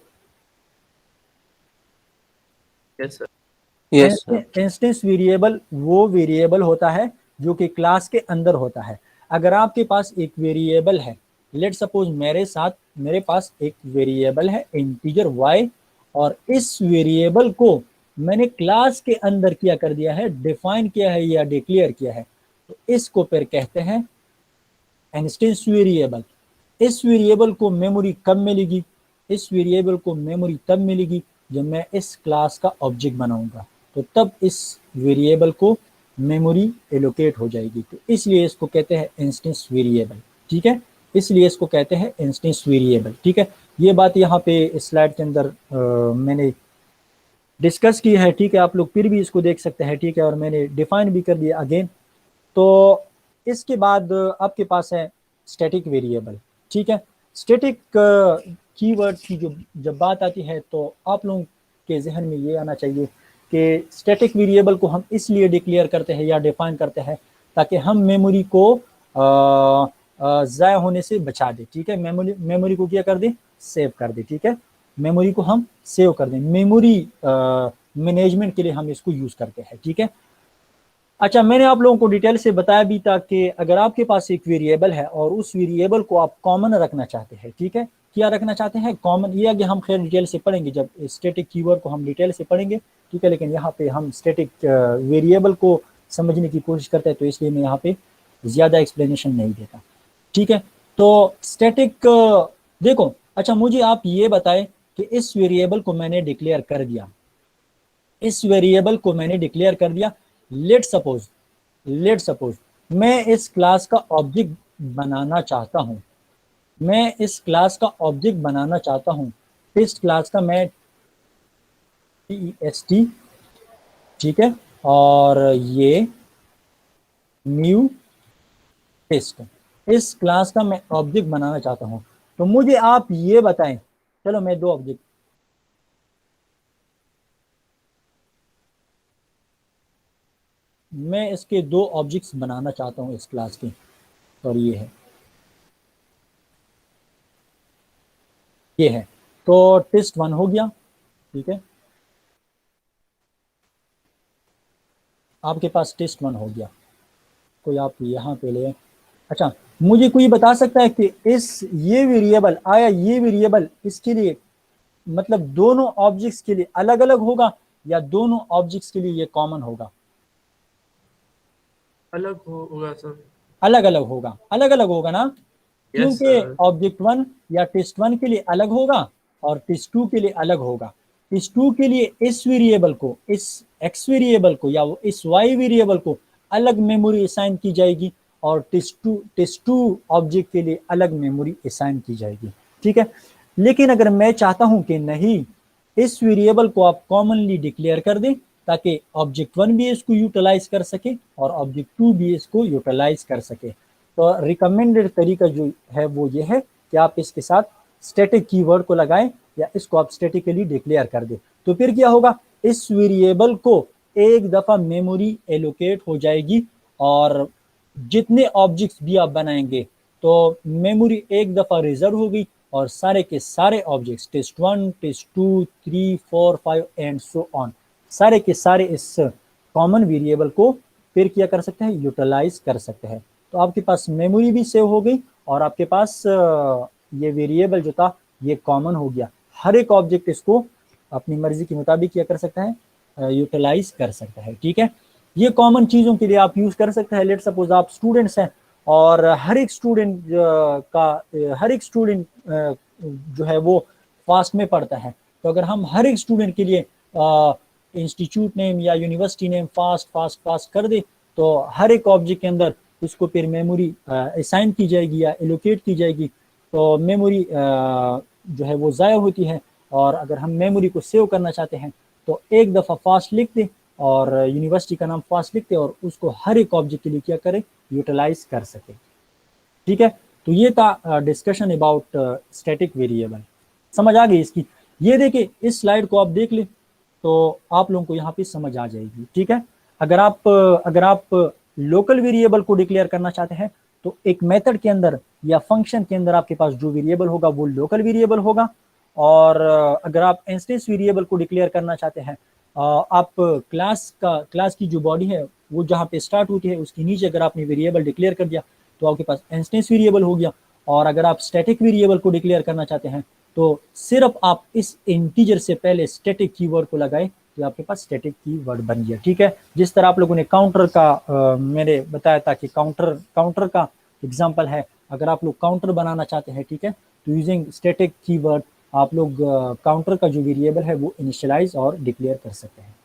Yes sir. Yes sir. Instance variable वो वेरिएबल होता है जो कि क्लास के अंदर होता है। अगर आपके पास एक वेरिएबल है, लेट सपोज मेरे पास एक वेरिएबल है इंटीजर y, और इस वेरिएबल को मैंने क्लास के अंदर क्या कर दिया है, डिफाइन किया है या डिक्लेयर किया है। तो इसको फिर कहते हैं इंस्टेंस वेरिएबल। इस वेरिएबल को मेमोरी कब मिलेगी? इस वेरिएबल को मेमोरी तब मिलेगी जब मैं इस क्लास का ऑब्जेक्ट बनाऊंगा, तो तब इस वेरिएबल को मेमोरी एलोकेट हो जाएगी। तो इसलिए इसको कहते हैं इंस्टेंस वेरिएबल, ठीक है, इसलिए इसको कहते हैं इंस्टेंस वेरिएबल, ठीक है। ये बात यहाँ पे स्लाइड के अंदर मैंने डिस्कस की है, ठीक है, आप लोग फिर भी इसको देख सकते हैं, ठीक है, और मैंने डिफाइन भी कर दिया अगेन। तो इसके बाद आपके पास है स्टैटिक वेरिएबल, ठीक है। स्टैटिक कीवर्ड की जो जब बात आती है तो आप लोगों के जहन में ये आना चाहिए कि स्टैटिक वेरिएबल को हम इसलिए डिक्लेयर करते हैं या डिफाइन करते हैं ताकि हम मेमोरी को ज़ाया होने से बचा दें, ठीक है। मेमोरी को क्या कर दें? सेव कर दें, ठीक है, मेमोरी को हम सेव कर दें, मेमोरी मैनेजमेंट के लिए हम इसको यूज़ करते हैं, ठीक है। अच्छा, मैंने आप लोगों को डिटेल से बताया भी था कि अगर आपके पास एक वेरिएबल है और उस वेरिएबल को आप कॉमन रखना चाहते हैं, ठीक है, क्या रखना चाहते हैं? कॉमन। ये आगे हम खैर डिटेल से पढ़ेंगे, जब स्टैटिक कीवर्ड को हम डिटेल से पढ़ेंगे, ठीक है, लेकिन यहाँ पे हम स्टैटिक वेरिएबल को समझने की कोशिश करते हैं, तो इसलिए मैं यहाँ पे ज़्यादा एक्सप्लेनेशन नहीं देता, ठीक है। तो स्टैटिक देखो, अच्छा मुझे आप ये बताएं कि इस वेरिएबल को मैंने डिक्लेयर कर दिया, इस वेरिएबल को मैंने डिक्लेयर कर दिया, लेट सपोज मैं इस क्लास का ऑब्जेक्ट बनाना चाहता हूं, मैं इस क्लास का ऑब्जेक्ट बनाना चाहता हूं, टेस्ट क्लास का मैं TEST, ठीक है, और ये न्यू टेस्ट, इस क्लास का मैं ऑब्जेक्ट बनाना चाहता हूं। तो मुझे आप ये बताएं, चलो मैं दो ऑब्जेक्ट, मैं इसके दो ऑब्जेक्ट्स बनाना चाहता हूं इस क्लास के, और ये है, तो टेस्ट 1 हो गया, ठीक है, आपके पास टेस्ट 1 हो गया, कोई आप यहाँ पे ले। अच्छा, मुझे कोई बता सकता है कि ये वेरिएबल, आया ये वेरिएबल इसके लिए मतलब दोनों ऑब्जेक्ट्स के लिए अलग अलग होगा या दोनों ऑब्जेक्ट्स के लिए ये कॉमन होगा? अलग होगा सर। अलग अलग होगा, अलग अलग होगा ना, यस क्योंकि सर। ऑब्जेक्ट 1 या टेस्ट 1 के लिए अलग होगा और टेस्ट 2 के लिए अलग होगा। टेस्ट 2 के लिए इस वेरिएबल को, इस एक्स वेरिएबल को या इस वाई वेरिएबल को अलग मेमोरी असाइन की जाएगी और टेस्ट 2 ऑब्जेक्ट के लिए अलग मेमोरी असाइन की जाएगी, ठीक है। लेकिन अगर मैं चाहता हूं कि नहीं, इस वेरिएबल को आप कॉमनली डिक्लेयर कर दें ताकि ऑब्जेक्ट 1 भी इसको यूटिलाइज कर सके और ऑब्जेक्ट 2 भी इसको यूटिलाइज कर सके, तो रिकमेंडेड तरीका जो है वो ये है कि आप इसके साथ स्टैटिक कीवर्ड को लगाएं या इसको आप स्टैटिकली डिक्लेयर कर दें। तो फिर क्या होगा, इस वेरिएबल को एक दफ़ा मेमोरी एलोकेट हो जाएगी और जितने ऑब्जेक्ट्स भी आप बनाएंगे तो मेमोरी एक दफ़ा रिजर्व होगी और सारे के सारे objects test 1, test 2, 3, 4, 5 and so on, सारे के सारे इस कॉमन वेरिएबल को फिर क्या कर सकते हैं? यूटिलाइज कर सकते हैं। तो आपके पास मेमोरी भी सेव हो गई और आपके पास ये वेरिएबल जो था ये कॉमन हो गया, हर एक ऑब्जेक्ट इसको अपनी मर्जी के मुताबिक क्या कर सकता है? यूटिलाइज कर सकता है, ठीक है। ये कॉमन चीज़ों के लिए आप यूज़ कर सकते हैं। लेट सपोज आप स्टूडेंट्स हैं और हर एक स्टूडेंट जो है वो फास्ट में पढ़ता है, तो अगर हम हर एक स्टूडेंट के लिए इंस्टीट्यूट नेम या यूनिवर्सिटी नेम फास्ट कर दे तो हर एक ऑब्जेक्ट के अंदर इसको फिर मेमोरी असाइन की जाएगी या एलोकेट की जाएगी, तो मेमोरी जो है वो ज़ाया होती है। और अगर हम मेमोरी को सेव करना चाहते हैं तो एक दफ़ा फास्ट लिख दें और यूनिवर्सिटी का नाम फास्ट लिखते और उसको हर एक ऑब्जेक्ट के लिए क्या करें? यूटिलाइज कर सके, ठीक है। तो ये था डिस्कशन अबाउट स्टैटिक वेरिएबल, समझ आ गई इसकी? ये देखिए, इस स्लाइड को आप देख लें तो आप लोगों को यहाँ पे समझ आ जाएगी, ठीक है। अगर आप लोकल वेरिएबल को डिक्लेयर करना चाहते हैं तो एक मेथड के अंदर या फंक्शन के अंदर आपके पास जो वेरिएबल होगा वो लोकल वेरिएबल होगा, और अगर आप इंस्टेंस वेरिएबल को डिक्लेयर करना चाहते हैं, आप क्लास की जो बॉडी है वो जहाँ पे स्टार्ट होती है उसके नीचे अगर आपने वेरिएबल डिक्लेयर कर दिया तो आपके पास इंस्टेंस वेरिएबल हो गया। और अगर आप स्टैटिक वेरिएबल को डिक्लेयर करना चाहते हैं तो सिर्फ आप इस इंटीजर से पहले स्टैटिक कीवर्ड को लगाएं ये आपके पास स्टैटिक कीवर्ड बन गया, ठीक है। जिस तरह आप लोगों ने काउंटर का मैंने बताया था कि काउंटर का एग्जांपल है, अगर आप लोग काउंटर बनाना चाहते हैं, ठीक है, तो यूजिंग स्टैटिक कीवर्ड आप लोग काउंटर का जो वेरिएबल है वो इनिशियलाइज और डिक्लेयर कर सकते हैं।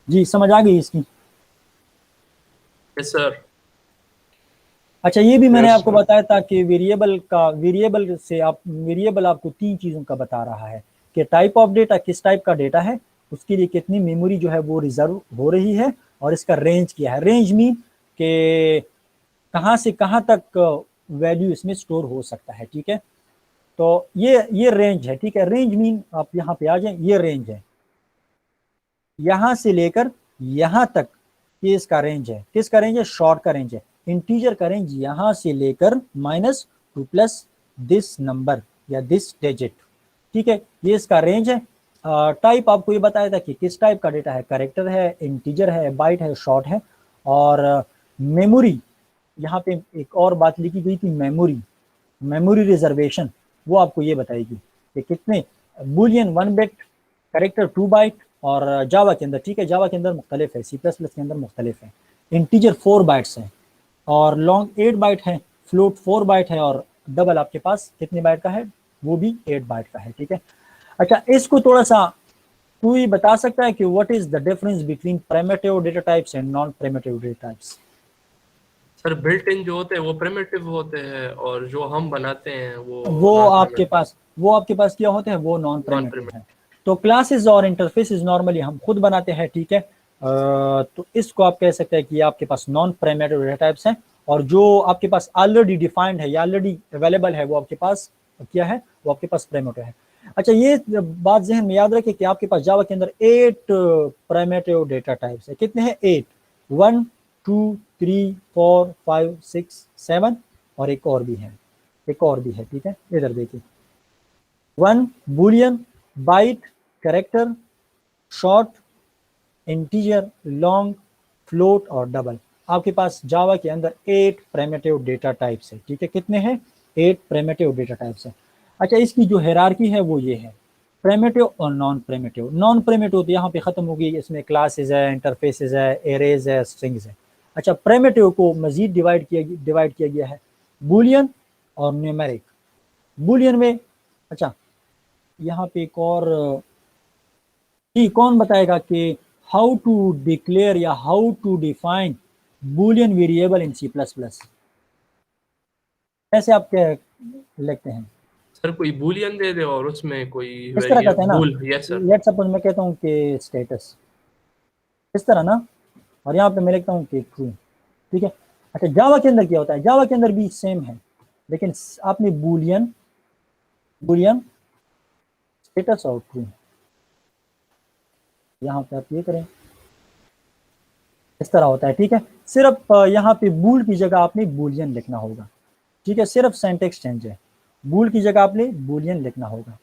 जी समझ आ गई इसकी? Yes sir. अच्छा, ये भी मैंने Yes, आपको sir. बताया था कि वेरिएबल आपको 3 चीज़ों का बता रहा है कि टाइप ऑफ डेटा, किस टाइप का डेटा है, उसके लिए कितनी मेमोरी जो है वो रिजर्व हो रही है, और इसका रेंज क्या है। रेंज मीन कि कहाँ से कहाँ तक वैल्यू इसमें स्टोर हो सकता है, ठीक है। तो ये रेंज है, ठीक है। रेंज मीन आप यहाँ पे आ जाए, ये रेंज है, यहाँ से लेकर यहाँ तक ये इसका रेंज है। किसका रेंज है? शॉर्ट का रेंज है। इंटीजर का रेंज यहाँ से लेकर -2 प्लस दिस नंबर या दिस डिजिट, ठीक है, ये इसका रेंज है। टाइप आपको ये बताया था कि किस टाइप का डेटा है, कैरेक्टर है, इंटीजर है, बाइट है, शॉर्ट है। और मेमोरी, यहाँ पे एक और बात लिखी गई थी, मेमोरी रिजर्वेशन, वो आपको ये बताएगी कि कितने बूलियन 1 बिट, कैरेक्टर 2 बाइट, और जावा के अंदर, ठीक है, जावा के अंदर मुख्तलिफ है, सी प्लस प्लस के अंदर मुख्तलिफ है। इंटीजर 4 बाइट्स है और लॉन्ग 8 बाइट है, फ्लोट 4 बाइट है, और डबल आपके पास कितने बाइट का है, वो भी 8 बाइट का है, ठीक है। अच्छा, इसको थोड़ा सा कोई बता सकता है कि what is the difference between primitive data types and non primitive data types? Sir built in जो होते हैं वो प्रिमिटिव होते हैं, और जो हम बनाते हैं वो वो आपके पास क्या होते हैं, वो नॉन प्रिमिटिव है। तो क्लासेस और इंटरफेसेस नॉर्मली हम खुद बनाते हैं, ठीक है। तो इसको आप कह सकते हैं कि आपके पास नॉन प्रिमिटिव डेटा टाइप्स हैं, और जो आपके पास ऑलरेडी डिफाइंड है या ऑलरेडी अवेलेबल है वो आपके पास क्या है, वो आपके पास प्रिमिटिव है। अच्छा, ये बात जहन में याद रखें कि आपके पास जावा के अंदर 8 प्रिमिटिव डेटा टाइप्स है। कितने हैं? 8, 1 2 3 4 5 6 7, और एक और भी है, ठीक है। इधर देखिए, 1 boolean, byte, character, short, integer, long, float और डबल। आपके पास जावा के अंदर 8 प्रिमिटिव डेटा टाइप्स है, ठीक है। कितने हैं? 8 प्रिमिटिव डेटा टाइप्स है। अच्छा, इसकी जो हायरार्की है वो ये है, प्रिमिटिव और नॉन प्रिमिटिव। नॉन प्रिमिटिव तो यहाँ पे खत्म हो गई, इसमें क्लासेस है, इंटरफेसेस है, एरेज है, स्ट्रिंग्स है। अच्छा, प्रिमिटिव को मजीद डिवाइड किया गया है, बूलियन और न्यूमेरिक। बूलियन में, अच्छा यहाँ पे एक और कौन बताएगा कि हाउ टू डिक्लेयर या how to define boolean variable in C++? कैसे आप लिखते हैं? सर कोई बूलियन दे दे और उसमें कोई इस तरह कहते हैं ना, bool. Yes sir. Let's suppose मैं कहता हूँ कि स्टेटस, इस तरह ना, और यहाँ पे मैं लिखता हूँ कि ट्रू, ठीक है। अच्छा, जावा के अंदर क्या होता है? जावा के अंदर भी सेम है, लेकिन आपने बूलियन स्टेटस और ट्रू, यहाँ पे आप ये करें, इस तरह होता है, ठीक है। सिर्फ यहाँ पे बूल की जगह आपने बूलियन लिखना होगा, ठीक है। सिर्फ सिंटैक्स चेंज है, बूल की जगह आपने बूलियन लिखना होगा,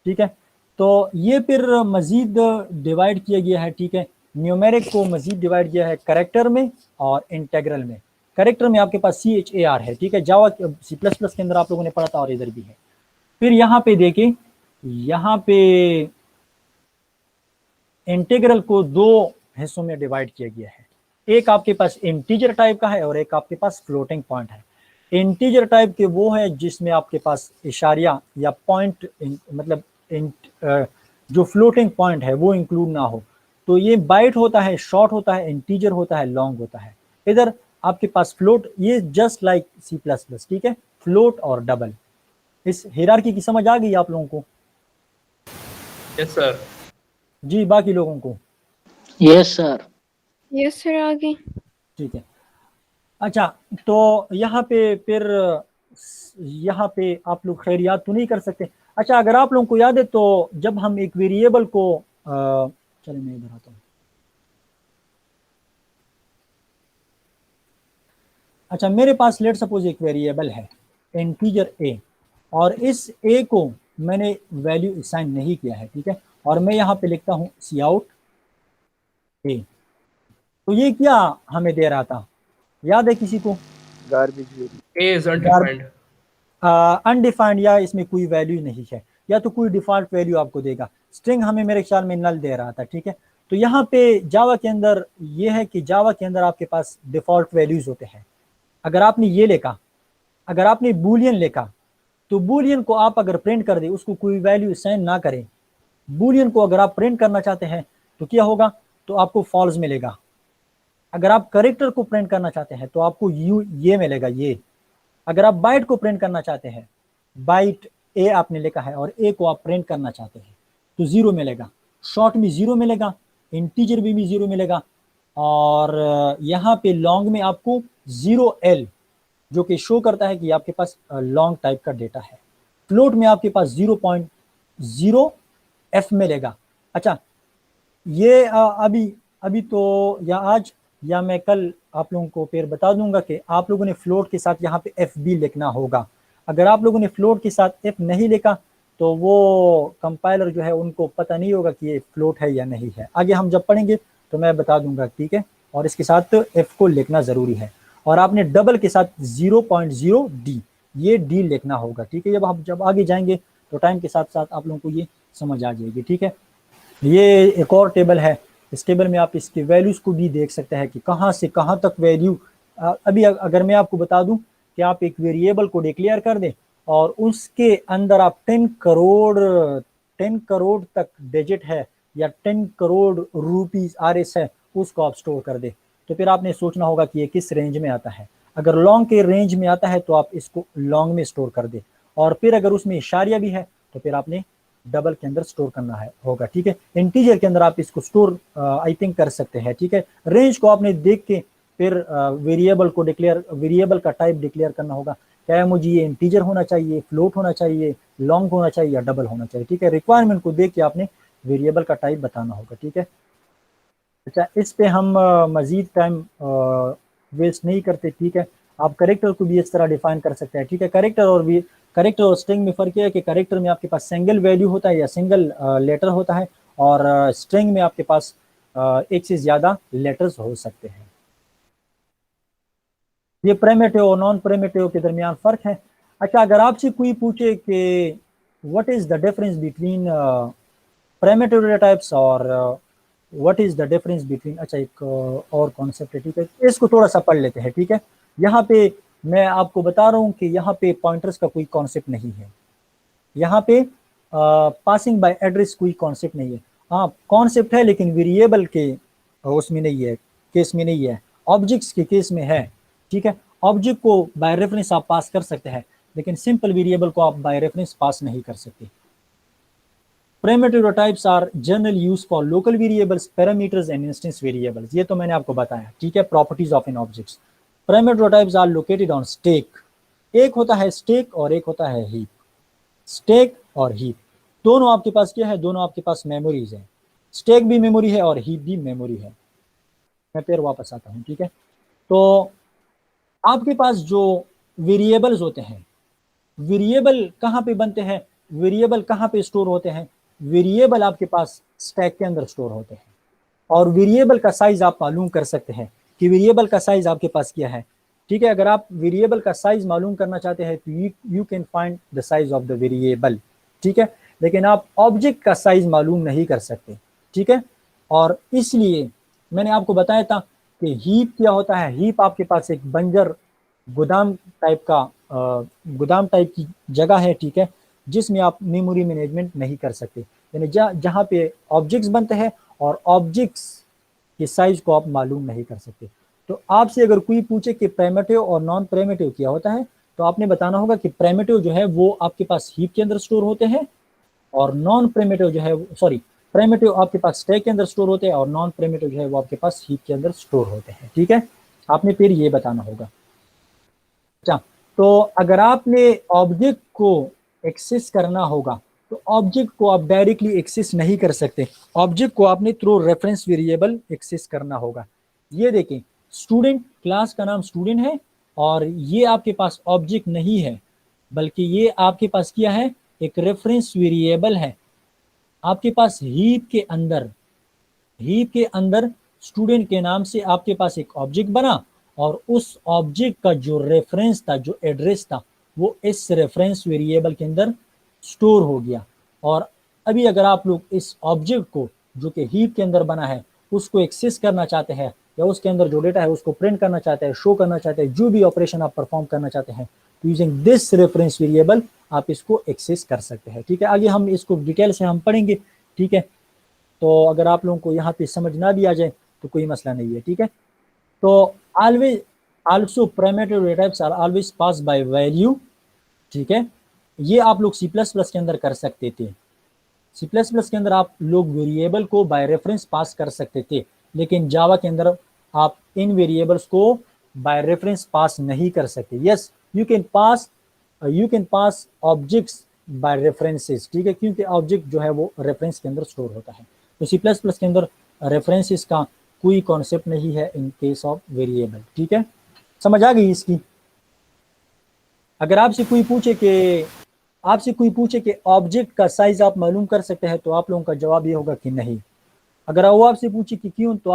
ठीक है। तो ये फिर मजीद डिवाइड किया गया है, ठीक है। न्यूमेरिक को मजीद डिवाइड किया है कैरेक्टर में और इंटेग्रल में। कैरेक्टर में आपके पास CHAR है, ठीक है, जावा C++ के अंदर आप लोगों ने पढ़ा था, और इधर भी है। फिर यहाँ पे देखें, यहाँ पे इंटीग्रल को 2 हिस्सों में डिवाइड किया गया है। एक आपके पास इंटीजर टाइप का है और एक आपके पास फ्लोटिंग पॉइंट है। इंटीजर टाइप के वो है जिसमें आपके पास इशारिया या पॉइंट मतलब जो फ्लोटिंग पॉइंट है वो इंक्लूड ना हो। तो ये बाइट होता है, शॉर्ट होता है, इंटीजर होता है, लॉन्ग होता है। इधर आपके पास फ्लोट, ये जस्ट लाइक C++, ठीक है, फ्लोट और डबल। इस हायरार्की की समझ आ गई आप लोगों को? Yes sir. जी, बाकी लोगों को? Yes sir. यस सर, आगे। ठीक है। अच्छा, तो यहाँ पे फिर यहाँ पे आप लोग खैर याद तो नहीं कर सकते। अच्छा, अगर आप लोगों को याद है तो जब हम एक वेरिएबल को चलिए मैं इधर आता हूँ। अच्छा, मेरे पास लेट सपोज एक वेरिएबल है इंटीजर a, और इस a को मैंने वैल्यू असाइन नहीं किया है, ठीक है, और मैं यहाँ पे लिखता हूँ cout a। तो ये क्या हमें दे रहा था, याद है किसी को? Garbage variable. A is undefined. Undefined, या इसमें कोई वैल्यू नहीं है। या तो कोई डिफॉल्ट वैल्यू आपको देगा। स्ट्रिंग हमें मेरे ख्याल में नल दे रहा था, ठीक है। तो यहाँ पे जावा के अंदर ये है कि जावा के अंदर आपके पास डिफॉल्ट वैल्यूज होते हैं। अगर आपने ये लिखा, अगर आपने बूलियन लिखा, तो बूलियन को आप अगर प्रिंट कर दे, उसको कोई वैल्यू असाइन ना करें, बूलियन को अगर आप प्रिंट करना चाहते हैं तो क्या होगा, तो आपको फॉल्स मिलेगा। अगर आप करेक्टर को प्रिंट करना चाहते हैं तो आपको ये मिलेगा ये। अगर आप बाइट को प्रिंट करना चाहते हैं, बाइट ए आपने लिखा है और ए को आप प्रिंट करना चाहते हैं तो 0 मिलेगा, शॉर्ट में 0 मिलेगा, इंटीजर भी 0 मिलेगा, और यहाँ पे लॉन्ग में आपको 0L जो कि शो करता है कि आपके पास लॉन्ग टाइप का डेटा है। फ्लोट में आपके पास 0.0F मिलेगा। अच्छा, ये अभी तो या आज या मैं कल आप लोगों को फिर बता दूंगा कि आप लोगों ने फ्लोट के साथ यहाँ पे एफ भी लिखना होगा। अगर आप लोगों ने फ्लोट के साथ एफ नहीं लिखा तो वो कंपाइलर जो है उनको पता नहीं होगा कि ये फ्लोट है या नहीं है। आगे हम जब पढ़ेंगे तो मैं बता दूंगा, ठीक है। और इसके साथ एफ को लिखना ज़रूरी है, और आपने डबल के साथ 0.0D ये डी लिखना होगा, ठीक है। जब आगे जाएंगे तो टाइम के साथ साथ आप लोगों को ये समझ आ जाएगी, ठीक है। ये एक और टेबल है, इस टेबल में आप इसके वैल्यूज़ को भी देख सकते हैं कि कहाँ से कहाँ तक वैल्यू। अभी अगर मैं आपको बता दूं कि आप एक वेरिएबल को डिक्लेयर कर दें और उसके अंदर आप 10 करोड़ तक डिजिट है या 10 करोड़ रुपीस RS है, उसको आप स्टोर कर दें, तो फिर आपने सोचना होगा कि ये किस रेंज में आता है। अगर लॉन्ग के रेंज में आता है तो आप इसको लॉन्ग में स्टोर कर दें, और फिर अगर उसमें इशारिया भी है तो फिर आपने डबल के अंदर स्टोर करना है होगा, ठीक है। इंटीजर के अंदर आप इसको स्टोर आई थिंक कर सकते हैं, ठीक है। रेंज को आपने देख के फिर वेरिएबल का टाइप डिक्लेयर करना होगा, क्या मुझे ये इंटीजर होना चाहिए, फ्लोट होना चाहिए, लॉन्ग होना चाहिए या डबल होना चाहिए, ठीक है। रिक्वायरमेंट को देख के आपने वेरिएबल का टाइप बताना होगा, ठीक है। अच्छा, इस पे हम मजीद टाइम वेस्ट नहीं करते, ठीक है। आप करेक्टर को भी इस तरह डिफाइन कर सकते हैं, ठीक है। करेक्टर और स्ट्रिंग में फ़र्क है कि करेक्टर में आपके पास सिंगल वैल्यू होता है या सिंगल लेटर होता है, और स्ट्रिंग में आपके पास एक से ज़्यादा लेटर्स हो सकते हैं। ये प्रिमिटिव और नॉन प्रिमिटिव के दरमियान फ़र्क है। अच्छा, अगर आपसे कोई पूछे कि what is the difference between primitive data types और what is the difference between, अच्छा एक और कॉन्सेप्ट है, ठीक है, इसको थोड़ा सा पढ़ लेते हैं, ठीक है। यहाँ पे मैं आपको बता रहा हूँ कि यहाँ पे पॉइंटर्स का कोई कॉन्सेप्ट नहीं है, यहाँ पे पासिंग बाय एड्रेस कोई कॉन्सेप्ट नहीं है। हाँ, कॉन्सेप्ट है लेकिन वेरिएबल के उसमें नहीं है, केस में नहीं है, ऑब्जेक्ट्स के केस में है, ठीक है। ऑब्जेक्ट को बाय रेफरेंस आप पास कर सकते हैं, लेकिन सिंपल वेरिएबल को आप बाय रेफरेंस पास नहीं कर सकते। Primitive types are general use for local variables, parameters and instance variables. ये तो मैंने आपको बताया, ठीक है। Properties of an objects. Primitive types are located on stack. एक होता है stack और एक होता है heap. Stack और heap दोनों आपके पास क्या है, दोनों आपके पास मेमोरीज है। stack भी मेमोरी है और heap भी मेमोरी है। मैं फिर वापस आता हूँ, ठीक है। तो आपके पास जो वेरिएबल्स होते हैं, वेरिएबल कहाँ पे बनते हैं, वेरिएबल कहाँ पे स्टोर होते हैं, वेरिएबल आपके पास स्टैक के अंदर स्टोर होते हैं। और वेरिएबल का साइज आप मालूम कर सकते हैं कि वेरिएबल का साइज आपके पास क्या है, ठीक है। अगर आप वेरिएबल का साइज मालूम करना चाहते हैं तो you can find the size of the variable, ठीक है, लेकिन आप ऑब्जेक्ट का साइज मालूम नहीं कर सकते, ठीक है। और इसलिए मैंने आपको बताया था कि हीप क्या होता है। हीप आपके पास एक बंजर गोदाम टाइप की जगह है, ठीक है, जिसमें आप मेमोरी मैनेजमेंट नहीं कर सकते, यानी जहाँ पे ऑब्जेक्ट्स बनते हैं और ऑब्जेक्ट्स के साइज को आप मालूम नहीं कर सकते। तो आपसे अगर कोई पूछे कि प्रिमिटिव और नॉन प्रिमिटिव क्या होता है, तो आपने बताना होगा कि प्रिमिटिव जो है वो आपके पास हीप के अंदर स्टोर होते हैं, और नॉन प्रिमिटिव जो है, सॉरी, प्रिमिटिव आपके पास स्टैक के अंदर स्टोर होते हैं और नॉन प्रिमिटिव जो है वो आपके पास हीप के अंदर स्टोर होते हैं, ठीक है। आपने फिर ये बताना होगा। अच्छा, तो अगर आपने ऑब्जेक्ट को एक्सेस करना होगा तो ऑब्जेक्ट को आप डायरेक्टली एक्सेस नहीं कर सकते, ऑब्जेक्ट को आपने थ्रू रेफरेंस वेरिएबल एक्सेस करना होगा। ये देखें, स्टूडेंट, क्लास का नाम स्टूडेंट है और ये आपके पास ऑब्जेक्ट नहीं है, बल्कि ये आपके पास क्या है, एक रेफरेंस वेरिएबल है। आपके पास हीप के अंदर स्टूडेंट के नाम से आपके पास एक ऑब्जेक्ट बना, और उस ऑब्जेक्ट का जो रेफरेंस था, जो एड्रेस था, वो इस रेफरेंस वेरिएबल के अंदर स्टोर हो गया। और अभी अगर आप लोग इस ऑब्जेक्ट को जो कि हीप के अंदर बना है उसको एक्सेस करना चाहते हैं या उसके अंदर जो डेटा है उसको प्रिंट करना चाहते हैं, शो करना चाहते हैं, जो भी ऑपरेशन आप परफॉर्म करना चाहते हैं, तो यूजिंग दिस रेफरेंस वेरिएबल आप इसको एक्सेस कर सकते हैं। ठीक है, आगे हम इसको डिटेल से हम पढ़ेंगे। ठीक है, तो अगर आप लोगों को यहाँ पे समझ ना भी आ जाए तो कोई मसला नहीं है। ठीक है, तो always also primary data types are always pass by value. ठीक है, ये आप लोग C++ के अंदर कर सकते थे। C++ के अंदर आप लोग वेरिएबल को बाय रेफरेंस पास कर सकते थे, लेकिन जावा के अंदर आप इन वेरिएबल्स को बाय रेफरेंस पास नहीं कर सकते। Yes, you can pass objects by references. ठीक है, क्योंकि ऑब्जेक्ट जो है वो रेफरेंस के अंदर स्टोर होता है। तो C++ के अंदर रेफरेंसेस का कोई कॉन्सेप्ट नहीं है इन केस ऑफ वेरिएबल। ठीक है, समझ आ गई इसकी? अगर आपसे कोई पूछे कि ऑब्जेक्ट का साइज आप मालूम कर सकते हैं तो आप लोगों का जवाब ये होगा कि नहीं। अगर वो आपसे पूछे कि क्यों, तो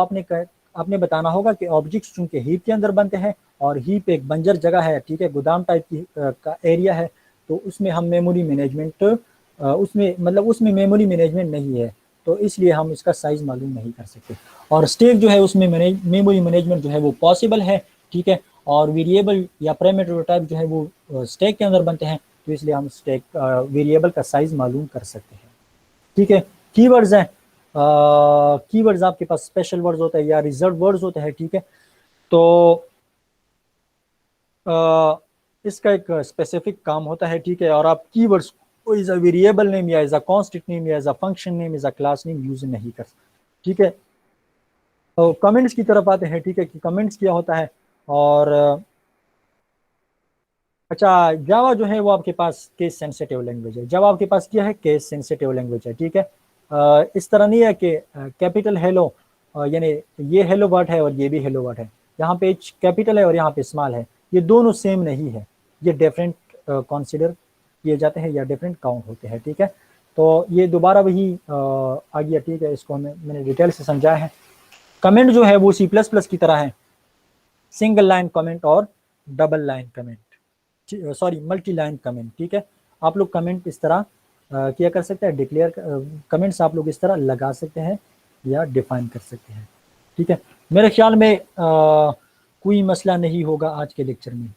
आपने बताना होगा कि ऑब्जेक्ट्स चूंकि हीप के अंदर बनते हैं और हीप एक बंजर जगह है, ठीक है, गोदाम टाइप की का एरिया है, तो उसमें हम मेमोरी मैनेजमेंट उसमें मेमोरी मैनेजमेंट नहीं है, तो इसलिए हम इसका साइज मालूम नहीं कर सकते। और स्टैक जो है उसमें मेमोरी मैनेजमेंट जो है वो पॉसिबल है। ठीक है, और वेरिएबल या पैरामीटर टाइप जो है वो स्टैक के अंदर बनते हैं, तो इसलिए हम स्टैक वेरिएबल का साइज मालूम कर सकते हैं। ठीक है, कीवर्ड्स हैं, कीवर्ड्स आपके पास स्पेशल वर्ड्स होते हैं या रिजर्व वर्ड्स होते हैं। ठीक है, तो इसका एक स्पेसिफिक काम होता है। ठीक है, और आप कीवर्ड्स को एज अ वेरिएबल नेम या एज अ कांस्टेंट नेम या as a function name, as a class name use नहीं कर सकते। ठीक है, तो कमेंट्स की तरफ आते हैं। ठीक है, कि कमेंट्स क्या होता है। और अच्छा, जावा जो है वो आपके पास केस सेंसिटिव लैंग्वेज है। जावा आपके पास क्या है? केस सेंसिटिव लैंग्वेज है। ठीक है, इस तरह नहीं है कि कैपिटल हेलो यानी ये हेलो वर्ड है और ये भी हेलो वर्ड है, यहाँ पे कैपिटल है और यहाँ पे स्मॉल है, ये दोनों सेम नहीं है, ये डिफरेंट कंसीडर किए जाते हैं या डिफरेंट काउंट होते हैं। ठीक है, तो ये दोबारा वही आ गया। ठीक है, इसको मैंने डिटेल से समझाया है। कमेंट जो है वो C++ की तरह है, सिंगल लाइन कमेंट और double line comment, sorry multi line comment. ठीक है, आप लोग कमेंट इस तरह किया कर सकते हैं, डिक्लेयर कमेंट्स आप लोग इस तरह लगा सकते हैं या डिफाइन कर सकते हैं। ठीक है, मेरे ख्याल में कोई मसला नहीं होगा आज के लेक्चर में।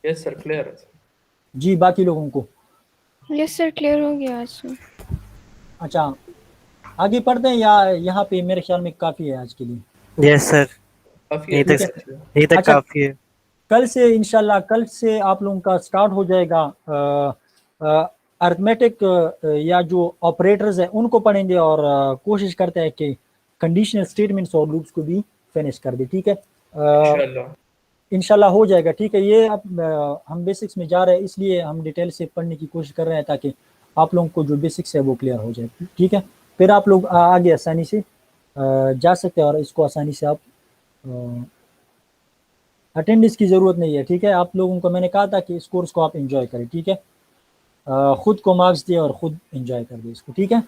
यस सर, क्लियर है सर। जी, बाकी लोगों को? यस सर, क्लियर हो गया आज से। अच्छा, आगे पढ़ते हैं या यहाँ पे मेरे ख्याल में काफ़ी है आज के लिए? यस सर, काफी यहीं है। तक अच्छा, काफी है। कल से इंशाल्लाह, कल से आप लोगों का स्टार्ट हो जाएगा अर्थमेटिक या जो ऑपरेटर्स हैं उनको पढ़ेंगे, और कोशिश करते हैं कि कंडीशनल स्टेटमेंट्स और लूप्स को भी फिनिश कर दे। ठीक है, इंशाल्लाह इंशाल्लाह हो जाएगा। ठीक है, ये अब हम बेसिक्स में जा रहे हैं, इसलिए हम डिटेल से पढ़ने की कोशिश कर रहे हैं ताकि आप लोगों को जो बेसिक्स है वो क्लियर हो जाए। ठीक है, फिर आप लोग आगे आसानी से जा सकते हैं और इसको आसानी से आप अटेंडेंस की ज़रूरत नहीं है। ठीक है, आप लोगों को मैंने कहा था कि इस कोर्स को आप एंजॉय करें। ठीक है, खुद को मार्क्स दिए और खुद एंजॉय कर दिए इसको। ठीक है,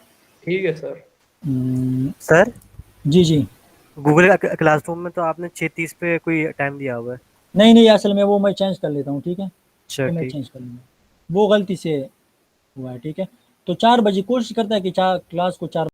ठीक है सर। सर जी जी, गूगल क्लासरूम में तो आपने 6:30 पे कोई टाइम दिया हुआ है। नहीं असल में वो मैं चेंज कर लेता हूँ। ठीक है, अच्छा तो मैं ठीक। चेंज कर लूँगा, वो गलती से हुआ है। ठीक है, तो 4 बजे कोशिश करता है कि क्लास को 4